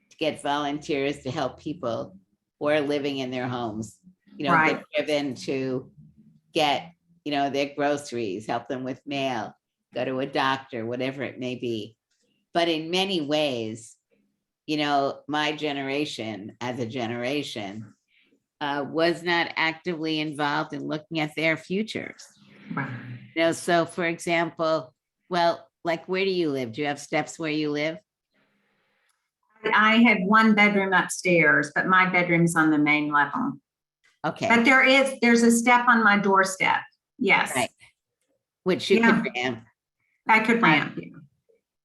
to get volunteers to help people who are living in their homes, you know, Right. get driven to get, you know, their groceries, help them with mail, go to a doctor, whatever it may be. But in many ways, you know, my generation as a generation was not actively involved in looking at their futures. Right. You know, so for example, well, like, where do you live? Do you have steps where you live? I have one bedroom upstairs, but my bedroom's on the main level. Okay, But there's a step on my doorstep. Yes. right. Which you Yeah. could ramp. I could ramp.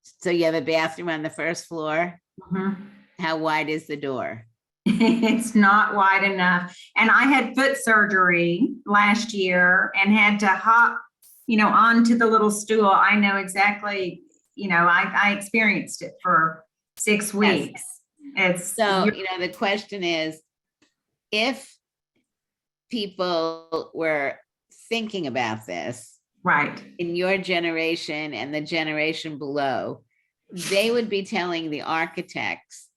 So you have a bathroom on the first floor. Mhm. How wide is the door? It's not wide enough. And I had foot surgery last year and had to hop, you know, onto the little stool. I know exactly, you know, I experienced it for 6 weeks. It's So, you know, the question is, if people were thinking about this right. in your generation and the generation below, they would be telling the architects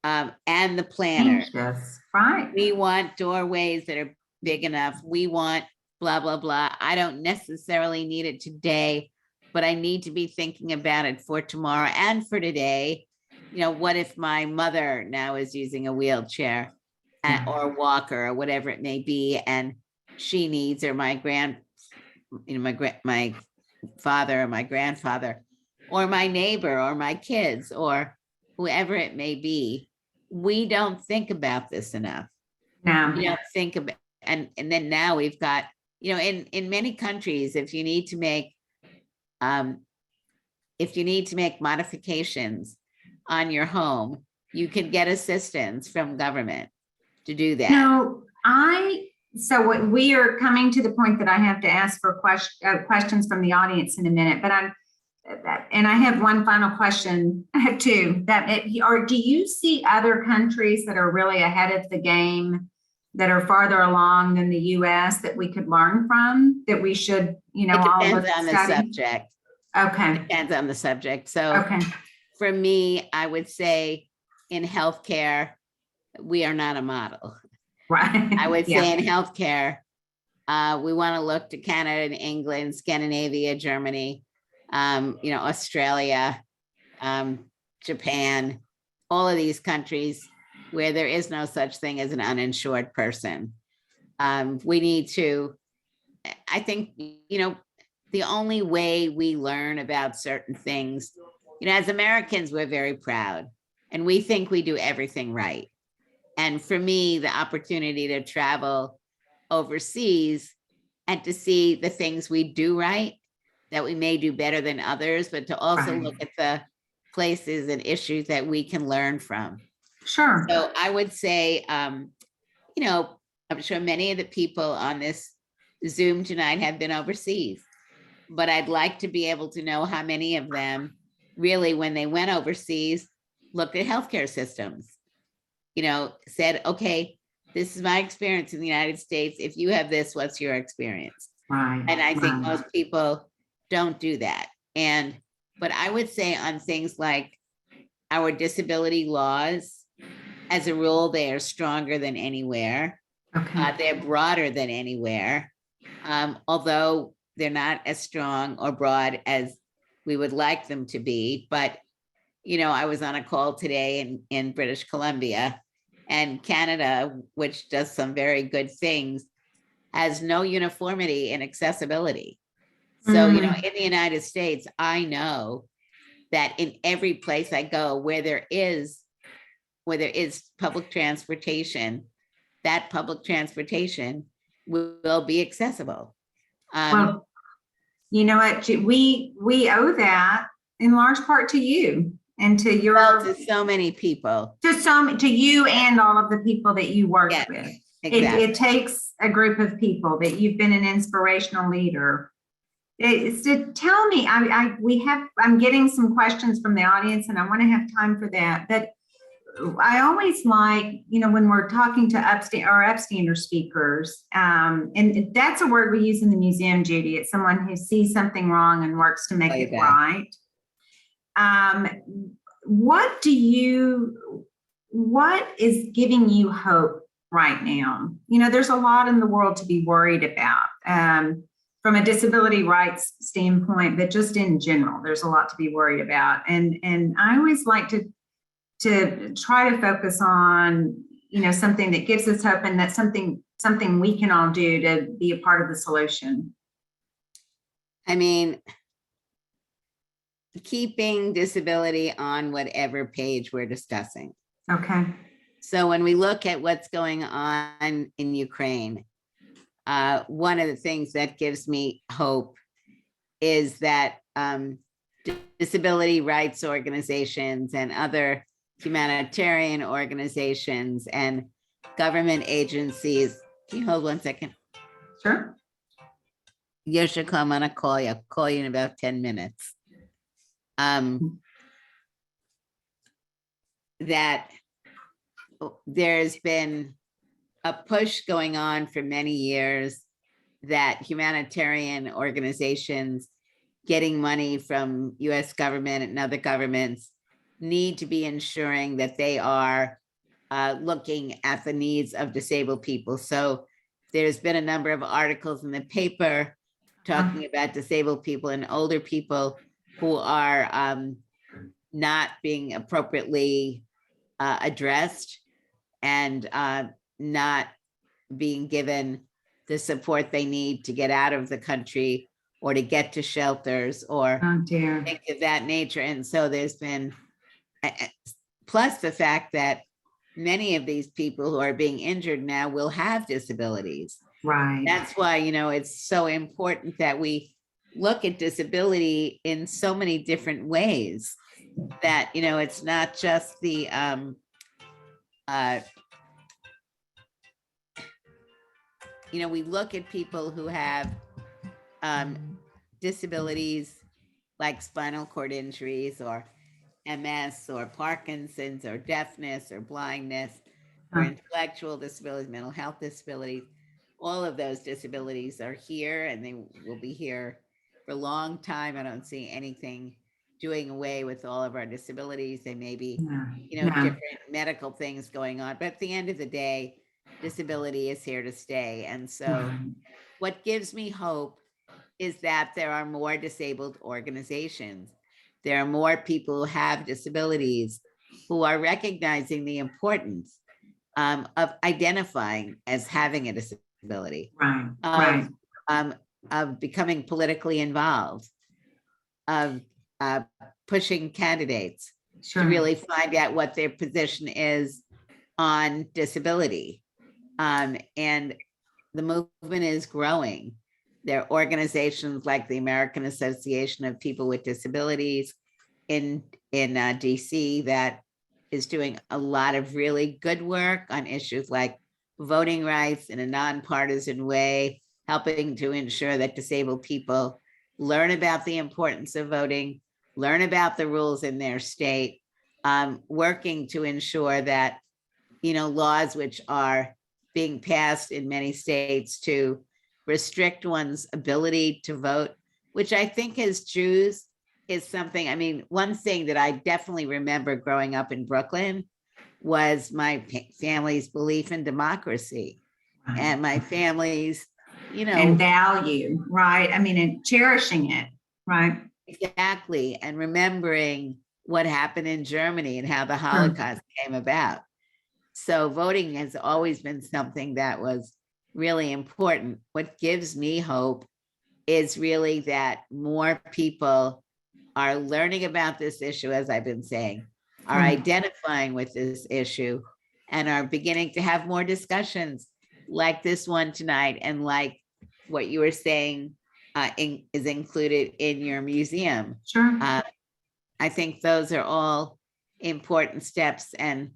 and the planners, Yes. Right. we want doorways that are big enough. We want blah, blah, blah. I don't necessarily need it today, but I need to be thinking about it for tomorrow and for today. You know, what if my mother now is using a wheelchair or walker or whatever it may be, and she needs, or my my father or my grandfather or my neighbor or my kids or whoever it may be. We don't think about this enough. No. We don't think about, and then now we've got, you know, in many countries, if you need to make modifications on your home, you can get assistance from government to do that. No, so what we are coming to the point that I have to ask for questions from the audience in a minute, but and I have one final question. I have two. Or do you see other countries that are really ahead of the game, that are farther along than the U.S. that we could learn from, that we should, you know, all It look depends on the study? subject. Okay. Depends on the subject. So Okay. for me, I would say in healthcare, we are not a model. Right. I would Yeah. say in healthcare, we want to look to Canada and England, Scandinavia, Germany, you know, Australia, Japan, all of these countries where there is no such thing as an uninsured person. We need to, I think, you know, the only way we learn about certain things, you know, as Americans, we're very proud and we think we do everything right. And for me, the opportunity to travel overseas and to see the things we do right, that we may do better than others, but to also Right. look at the places and issues that we can learn from. Sure. So I would say, you know, I'm sure many of the people on this Zoom tonight have been overseas, but I'd like to be able to know how many of them really, when they went overseas, looked at healthcare systems, you know, said, okay, this is my experience in the United States. If you have this, what's your experience? Right. And I think Right. most people don't do that. But I would say on things like our disability laws, as a rule, they are stronger than anywhere. Okay. They're broader than anywhere, although they're not as strong or broad as we would like them to be. But, you know, I was on a call today in British Columbia, and Canada, which does some very good things, has no uniformity in accessibility. So, you know, in the United States, I know that in every place I go where there is public transportation, that public transportation will be accessible. Well, you know what, we owe that in large part to you and to your, Well, to so many people. to you and all of the people that you work Yes. with. Exactly. It takes a group of people that you've been an inspirational leader. So tell me, I'm getting some questions from the audience and I want to have time for that. But I always like, when we're talking to upstander speakers, and that's a word we use in the museum, Judy. It's someone who sees something wrong and works to make it right. What is giving you hope right now? There's a lot in the world to be worried about, from a disability rights standpoint, but just in general, there's a lot to be worried about. And I always like to try to focus on, something that gives us hope, and that's something we can all do to be a part of the solution. I mean, keeping disability on whatever page we're discussing. Okay. So when we look at what's going on in Ukraine, one of the things that gives me hope is that disability rights organizations and other humanitarian organizations and government agencies. Can you hold 1 second? Sure. Yoshiko, I'm gonna call you. I'll call you in about 10 minutes. That there's been a push going on for many years that humanitarian organizations getting money from US government and other governments need to be ensuring that they are looking at the needs of disabled people. So there's been a number of articles in the paper talking about disabled people and older people who are not being appropriately addressed and not being given the support they need to get out of the country or to get to shelters or things of that nature. And so there's been, plus the fact that many of these people who are being injured now will have disabilities. Right. That's why, it's so important that we look at disability in so many different ways, that, it's not just the, we look at people who have disabilities like spinal cord injuries or MS or Parkinson's or deafness or blindness or intellectual disabilities, mental health disabilities. All of those disabilities are here and they will be here for a long time. I don't see anything doing away with all of our disabilities. They may be, different medical things going on, but at the end of the day, disability is here to stay. And so what gives me hope is that there are more disabled organizations. There are more people who have disabilities who are recognizing the importance of identifying as having a disability, of becoming politically involved, of pushing candidates to really find out what their position is on disability. And the movement is growing. There are organizations like the American Association of People with Disabilities in DC that is doing a lot of really good work on issues like voting rights in a nonpartisan way, helping to ensure that disabled people learn about the importance of voting, learn about the rules in their state, working to ensure that, laws which are being passed in many states to restrict one's ability to vote, which I think as Jews is something, one thing that I definitely remember growing up in Brooklyn was my family's belief in democracy and my family's, and value, right? And cherishing it, right? Exactly. And remembering what happened in Germany and how the Holocaust came about. So voting has always been something that was really important. What gives me hope is really that more people are learning about this issue, as I've been saying, are identifying with this issue, and are beginning to have more discussions like this one tonight, and like what you were saying is included in your museum. I think those are all important steps. And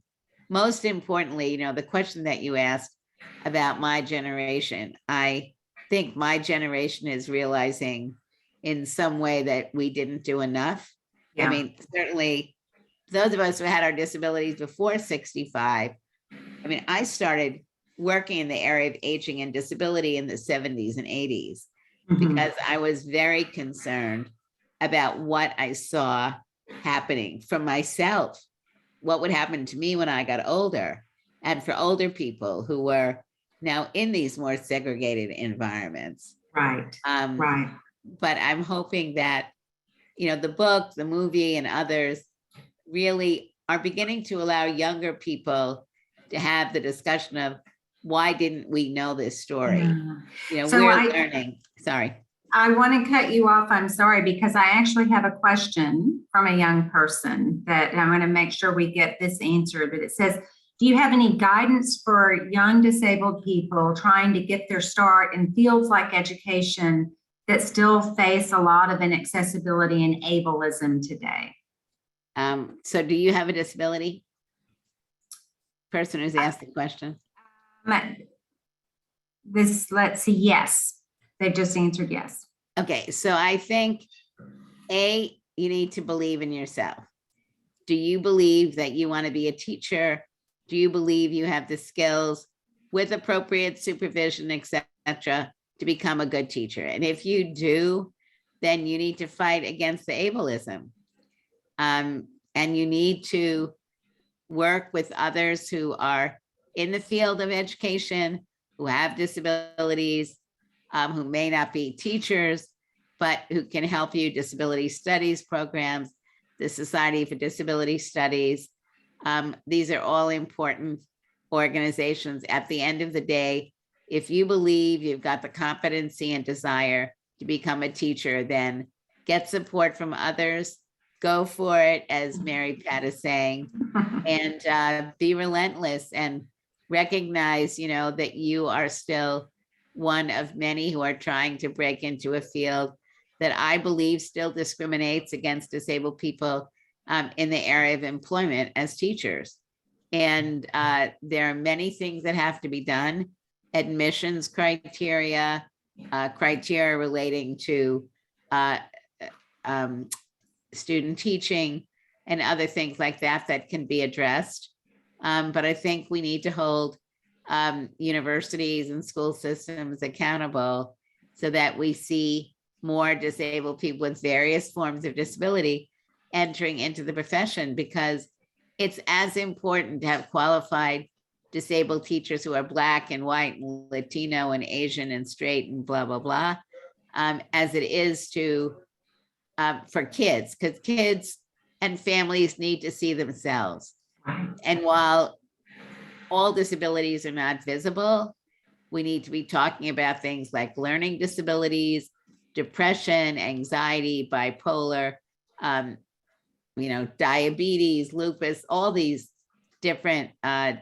most importantly, the question that you asked, about my generation. I think my generation is realizing in some way that we didn't do enough. I Yeah. mean, certainly those of us who had our disabilities before 65, I mean, I started working in the area of aging and disability in the 70s and 80s because I was very concerned about what I saw happening for myself, what would happen to me when I got older, and for older people who were now in these more segregated environments. Right. Um, Right. But I'm hoping that, you know, the book, the movie, and others really are beginning to allow younger people to have the discussion of why didn't we know this story? Yeah. You know, So we're learning. Sorry. I want to cut you off. I'm sorry, because I actually have a question from a young person that I'm going to make sure we get this answered. But it says, do you have any guidance for young disabled people trying to get their start in fields like education that still face a lot of inaccessibility and ableism today? So do you have a disability? Person who's asked the question. Let's see, yes. They just answered yes. Okay, so I think, you need to believe in yourself. Do you believe that you want to be a teacher? Do you believe you have the skills with appropriate supervision, etc., to become a good teacher? And if you do, then you need to fight against the ableism. And you need to work with others who are in the field of education, who have disabilities, who may not be teachers, but who can help you, disability studies programs, the Society for Disability Studies. These are all important organizations. At the end of the day, if you believe you've got the competency and desire to become a teacher, then get support from others, go for it, as Mary Pat is saying, and be relentless and recognize, you know, that you are still one of many who are trying to break into a field that I believe still discriminates against disabled people in the area of employment as teachers. And there are many things that have to be done. Admissions criteria, criteria relating to student teaching and other things like that that can be addressed. But I think we need to hold universities and school systems accountable so that we see more disabled people with various forms of disability entering into the profession, because it's as important to have qualified disabled teachers who are Black and white and Latino and Asian and straight and blah, blah, blah, as it is to for kids, because kids and families need to see themselves. And while all disabilities are not visible, we need to be talking about things like learning disabilities, depression, anxiety, bipolar, you know, diabetes, lupus, all these different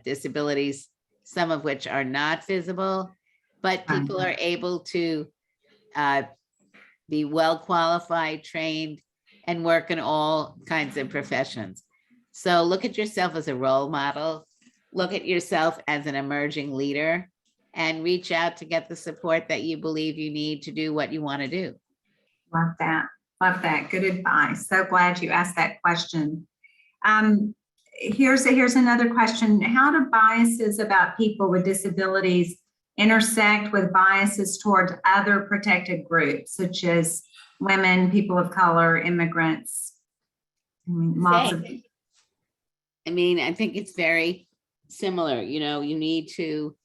disabilities, some of which are not visible, but people are able to be well qualified, trained, and work in all kinds of professions. So look at yourself as a role model, look at yourself as an emerging leader, and reach out to get the support that you believe you need to do what you want to do. Love that. Love that. Good advice. So glad you asked that question. Here's another question. How do biases about people with disabilities intersect with biases towards other protected groups, such as women, people of color, immigrants? I mean, I think it's very similar. You know, you need to,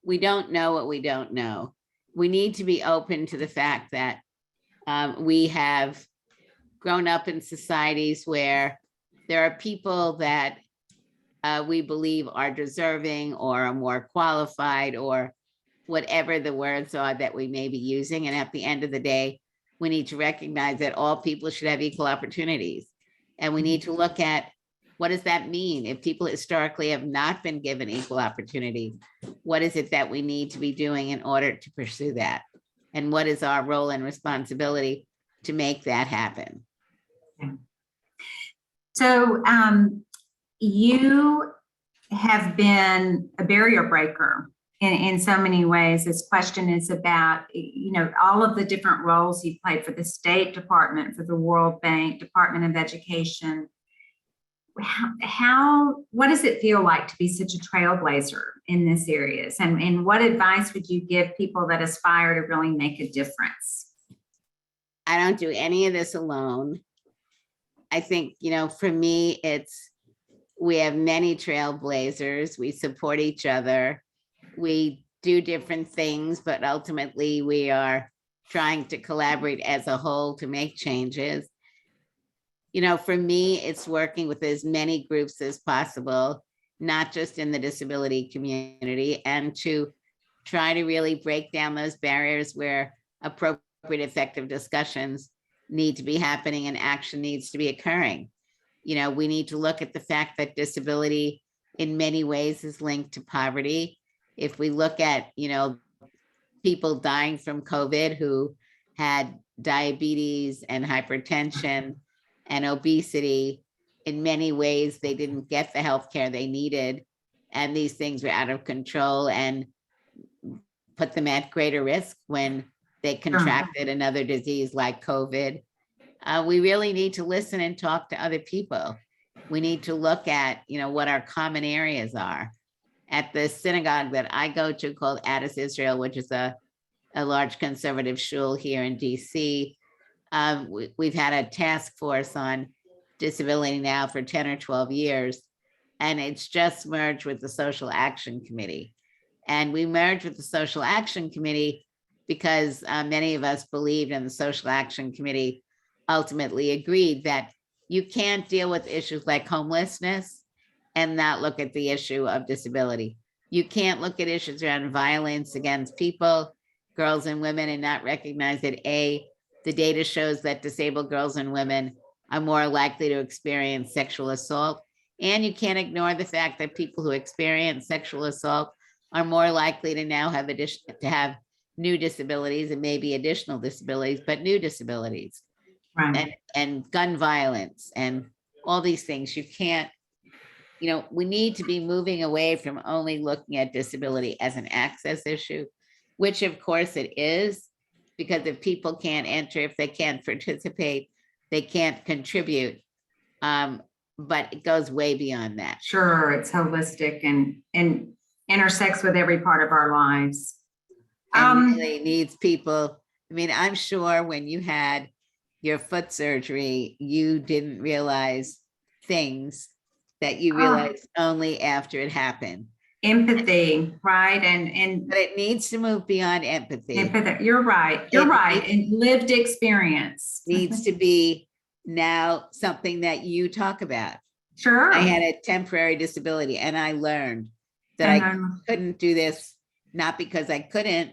we don't know what we don't know. We need to be open to the fact that we have grown up in societies where there are people that we believe are deserving or are more qualified or whatever the words are that we may be using. And at the end of the day, we need to recognize that all people should have equal opportunities. And we need to look at, what does that mean? If people historically have not been given equal opportunity, what is it that we need to be doing in order to pursue that? And what is our role and responsibility to make that happen? So you have been a barrier breaker in so many ways. This question is about, all of the different roles you've played for the State Department, for the World Bank, Department of Education. What does it feel like to be such a trailblazer in this areas? And what advice would you give people that aspire to really make a difference? I don't do any of this alone. I think, for me, we have many trailblazers. We support each other. We do different things, but ultimately we are trying to collaborate as a whole to make changes. For me, it's working with as many groups as possible, not just in the disability community, and to try to really break down those barriers where appropriate, effective discussions need to be happening and action needs to be occurring. We need to look at the fact that disability in many ways is linked to poverty. If we look at, people dying from COVID who had diabetes and hypertension and obesity, in many ways, they didn't get the health care they needed. And these things were out of control and put them at greater risk when they contracted another disease like COVID. We really need to listen and talk to other people. We need to look at, what our common areas are. At the synagogue that I go to called Addis Israel, which is a large conservative shul here in DC, we've had a task force on disability now for 10 or 12 years, and it's just merged with the Social Action Committee. And we merged with the Social Action Committee because many of us believed, and the Social Action Committee ultimately agreed, that you can't deal with issues like homelessness and not look at the issue of disability. You can't look at issues around violence against people, girls and women, and not recognize that the data shows that disabled girls and women are more likely to experience sexual assault. And you can't ignore the fact that people who experience sexual assault are more likely to now have new disabilities, and maybe additional disabilities, but new disabilities. Right. And gun violence and all these things. You can't, we need to be moving away from only looking at disability as an access issue, which of course it is, because if people can't enter, if they can't participate, they can't contribute. But it goes way beyond that. Sure, it's holistic and intersects with every part of our lives. And really needs people. I mean, I'm sure when you had your foot surgery, you didn't realize things that you realized only after it happened. Empathy, right? And but it needs to move beyond empathy. You're right. You're right. And lived experience needs to be now something that you talk about. Sure. I had a temporary disability, and I learned that I couldn't do this, not because I couldn't.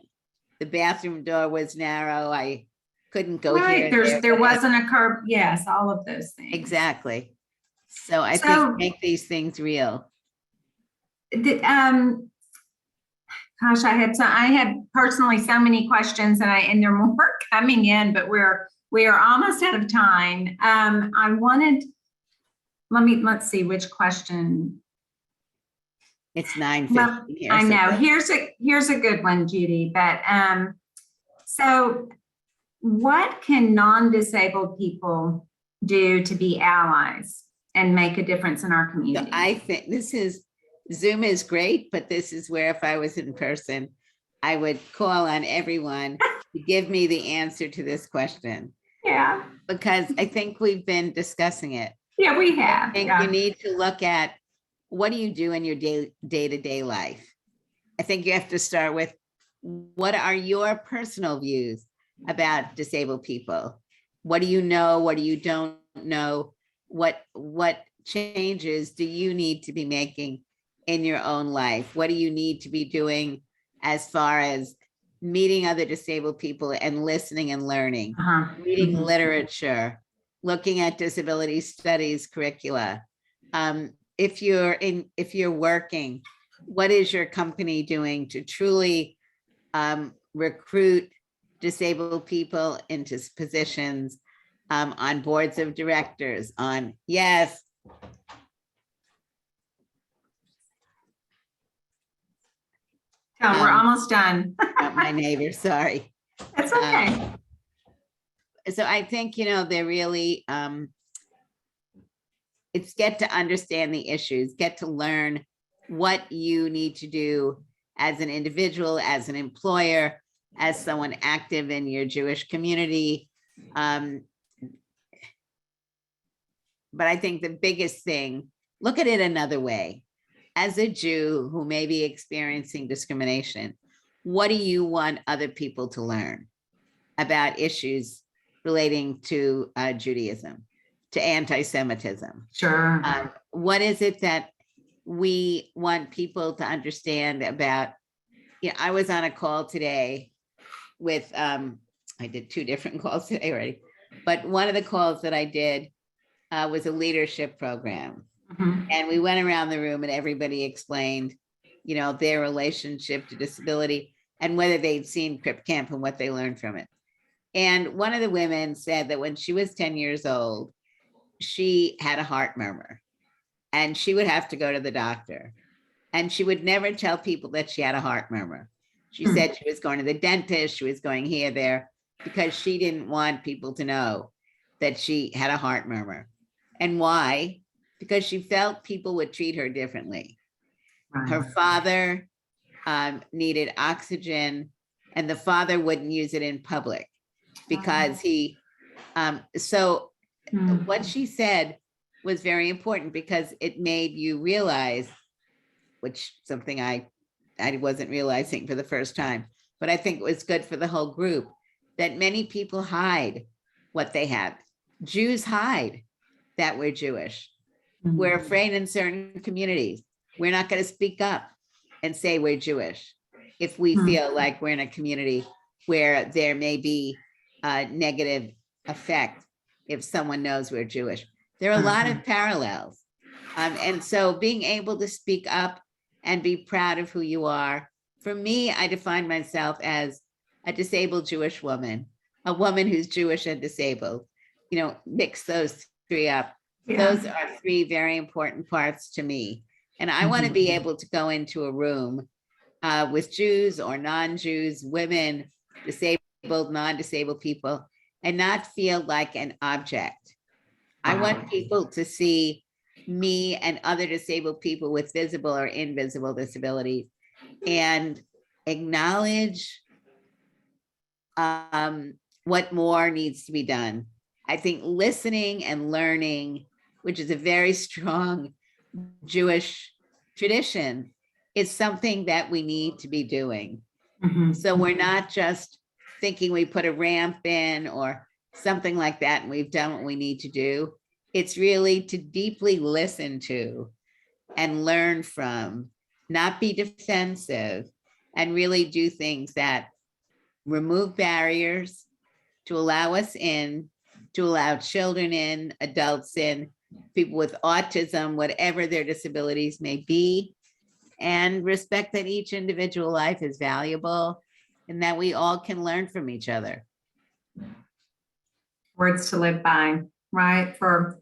The bathroom door was narrow. I couldn't go here. There wasn't a curb. Yes, all of those things. Exactly. So I think make these things real. Gosh, I had personally so many questions, and there are more coming in, but we are almost out of time. I wanted, let's see which question. It's 9:50 here. I know. Here's a good one, Judy. But so what can non-disabled people do to be allies and make a difference in our community? So I think Zoom is great, but this is where if I was in person, I would call on everyone to give me the answer to this question. Yeah. Because I think we've been discussing it. Yeah, we have. I think you need to look at, what do you do in your day-to-day life? I think you have to start with, what are your personal views about disabled people? What do you know? What do you don't know? What changes do you need to be making in your own life? What do you need to be doing as far as meeting other disabled people and listening and learning, reading literature, looking at disability studies curricula? If you're working, what is your company doing to truly recruit disabled people into positions on boards of directors, Yeah, we're almost done. Not my neighbor, sorry. That's okay. So I think, they're really, it's get to understand the issues, get to learn what you need to do as an individual, as an employer, as someone active in your Jewish community. But I think the biggest thing, look at it another way. As a Jew who may be experiencing discrimination, what do you want other people to learn about issues relating to Judaism, to anti-Semitism? Sure. What is it that we want people to understand about? I was on a call today with, I did 2 different calls today already, but one of the calls that I did was a leadership program. Mhm. And we went around the room and everybody explained, their relationship to disability and whether they'd seen Crip Camp and what they learned from it. And one of the women said that when she was 10 years old, she had a heart murmur and she would have to go to the doctor. And she would never tell people that she had a heart murmur. She said she was going to the dentist, she was going here, there, because she didn't want people to know that she had a heart murmur. And why? Because she felt people would treat her differently. Right. Her father needed oxygen and the father wouldn't use it in public because he, so what she said was very important because it made you realize, which something I wasn't realizing for the first time, but I think it was good for the whole group, that many people hide what they have. Jews hide that we're Jewish. We're afraid in certain communities. We're not going to speak up and say we're Jewish if we feel like we're in a community where there may be a negative effect if someone knows we're Jewish. There are a lot of parallels. And so being able to speak up and be proud of who you are. For me, I define myself as a disabled Jewish woman, a woman who's Jewish and disabled. Mix those 3 up. Yeah. Those are 3 very important parts to me. And I want to be able to go into a room with Jews or non-Jews, women, disabled, non-disabled people, and not feel like an object. I want people to see me and other disabled people with visible or invisible disabilities and acknowledge what more needs to be done. I think listening and learning, which is a very strong Jewish tradition, is something that we need to be doing. So we're not just thinking we put a ramp in or something like that and we've done what we need to do. It's really to deeply listen to and learn from, not be defensive, and really do things that remove barriers to allow us in, to allow children in, adults in, people with autism, whatever their disabilities may be, and respect that each individual life is valuable and that we all can learn from each other. Words to live by, right? For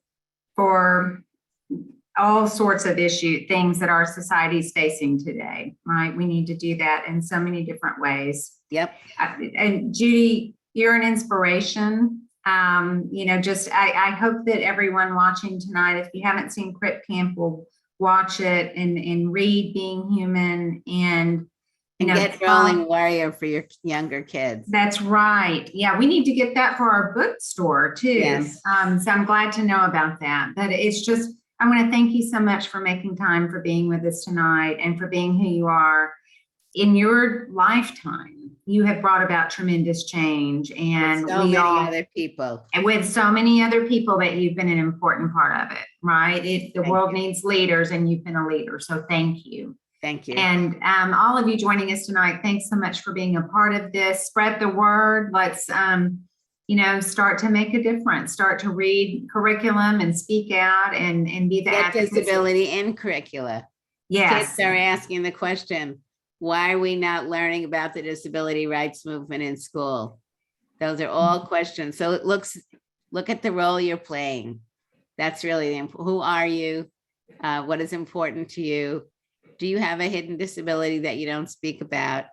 all sorts of things that our society is facing today, right? We need to do that in so many different ways. Yep. And Judy, you're an inspiration. I hope that everyone watching tonight, if you haven't seen Crip Camp, will watch it and read Being Human and get Rolling Warrior for your younger kids. That's right. Yeah, we need to get that for our bookstore too. Yes. So I'm glad to know about that. But it's just, I want to thank you so much for making time, for being with us tonight, and for being who you are. In your lifetime, you have brought about tremendous change, and with so many other people. And with so many other people that you've been an important part of it, right? The world needs leaders, and you've been a leader. So thank you. Thank you. And all of you joining us tonight, thanks so much for being a part of this. Spread the word. Let's, start to make a difference. Start to read curriculum and speak out and be the advocates. Disability in curricula. Yes. Kids are asking the question, why are we not learning about the disability rights movement in school? Those are all questions. So look at the role you're playing. That's really who are you? What is important to you? Do you have a hidden disability that you don't speak about?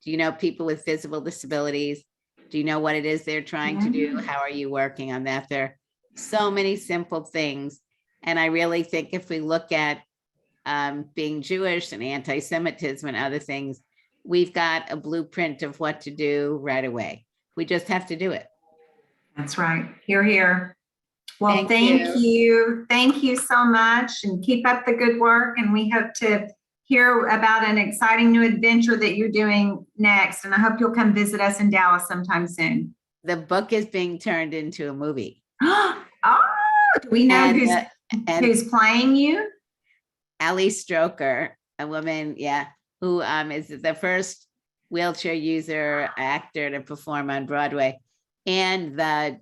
Do you know people with visible disabilities? Do you know what it is they're trying to do? How are you working on that? There are so many simple things. And I really think if we look at being Jewish and anti-Semitism and other things, we've got a blueprint of what to do right away. We just have to do it. That's right. Hear, hear. Well, Thank thank you. you. Thank you so much, and keep up the good work. And we hope to hear about an exciting new adventure that you're doing next. And I hope you'll come visit us in Dallas sometime soon. The book is being turned into a movie. Oh, do we know who's playing you? Ali Stroker, a woman, who is the first wheelchair user actor to perform on Broadway. And the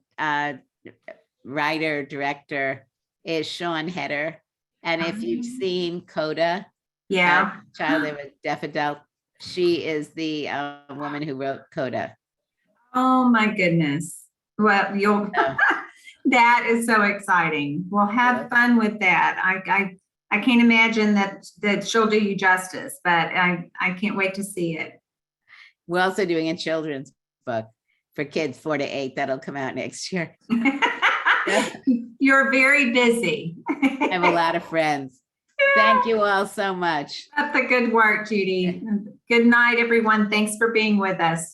writer, director is Sean Heder. And if you've seen Coda, Child of a Deaf Adult, she is the woman who wrote Coda. Oh my goodness. Well, that is so exciting. We'll have fun with that. I can't imagine that she'll do you justice, but I can't wait to see it. We're also doing a children's book for kids 4 to 8 that'll come out next year. You're very busy. I have a lot of friends. Thank you all so much. That's the good work, Judy. Good night, everyone. Thanks for being with us.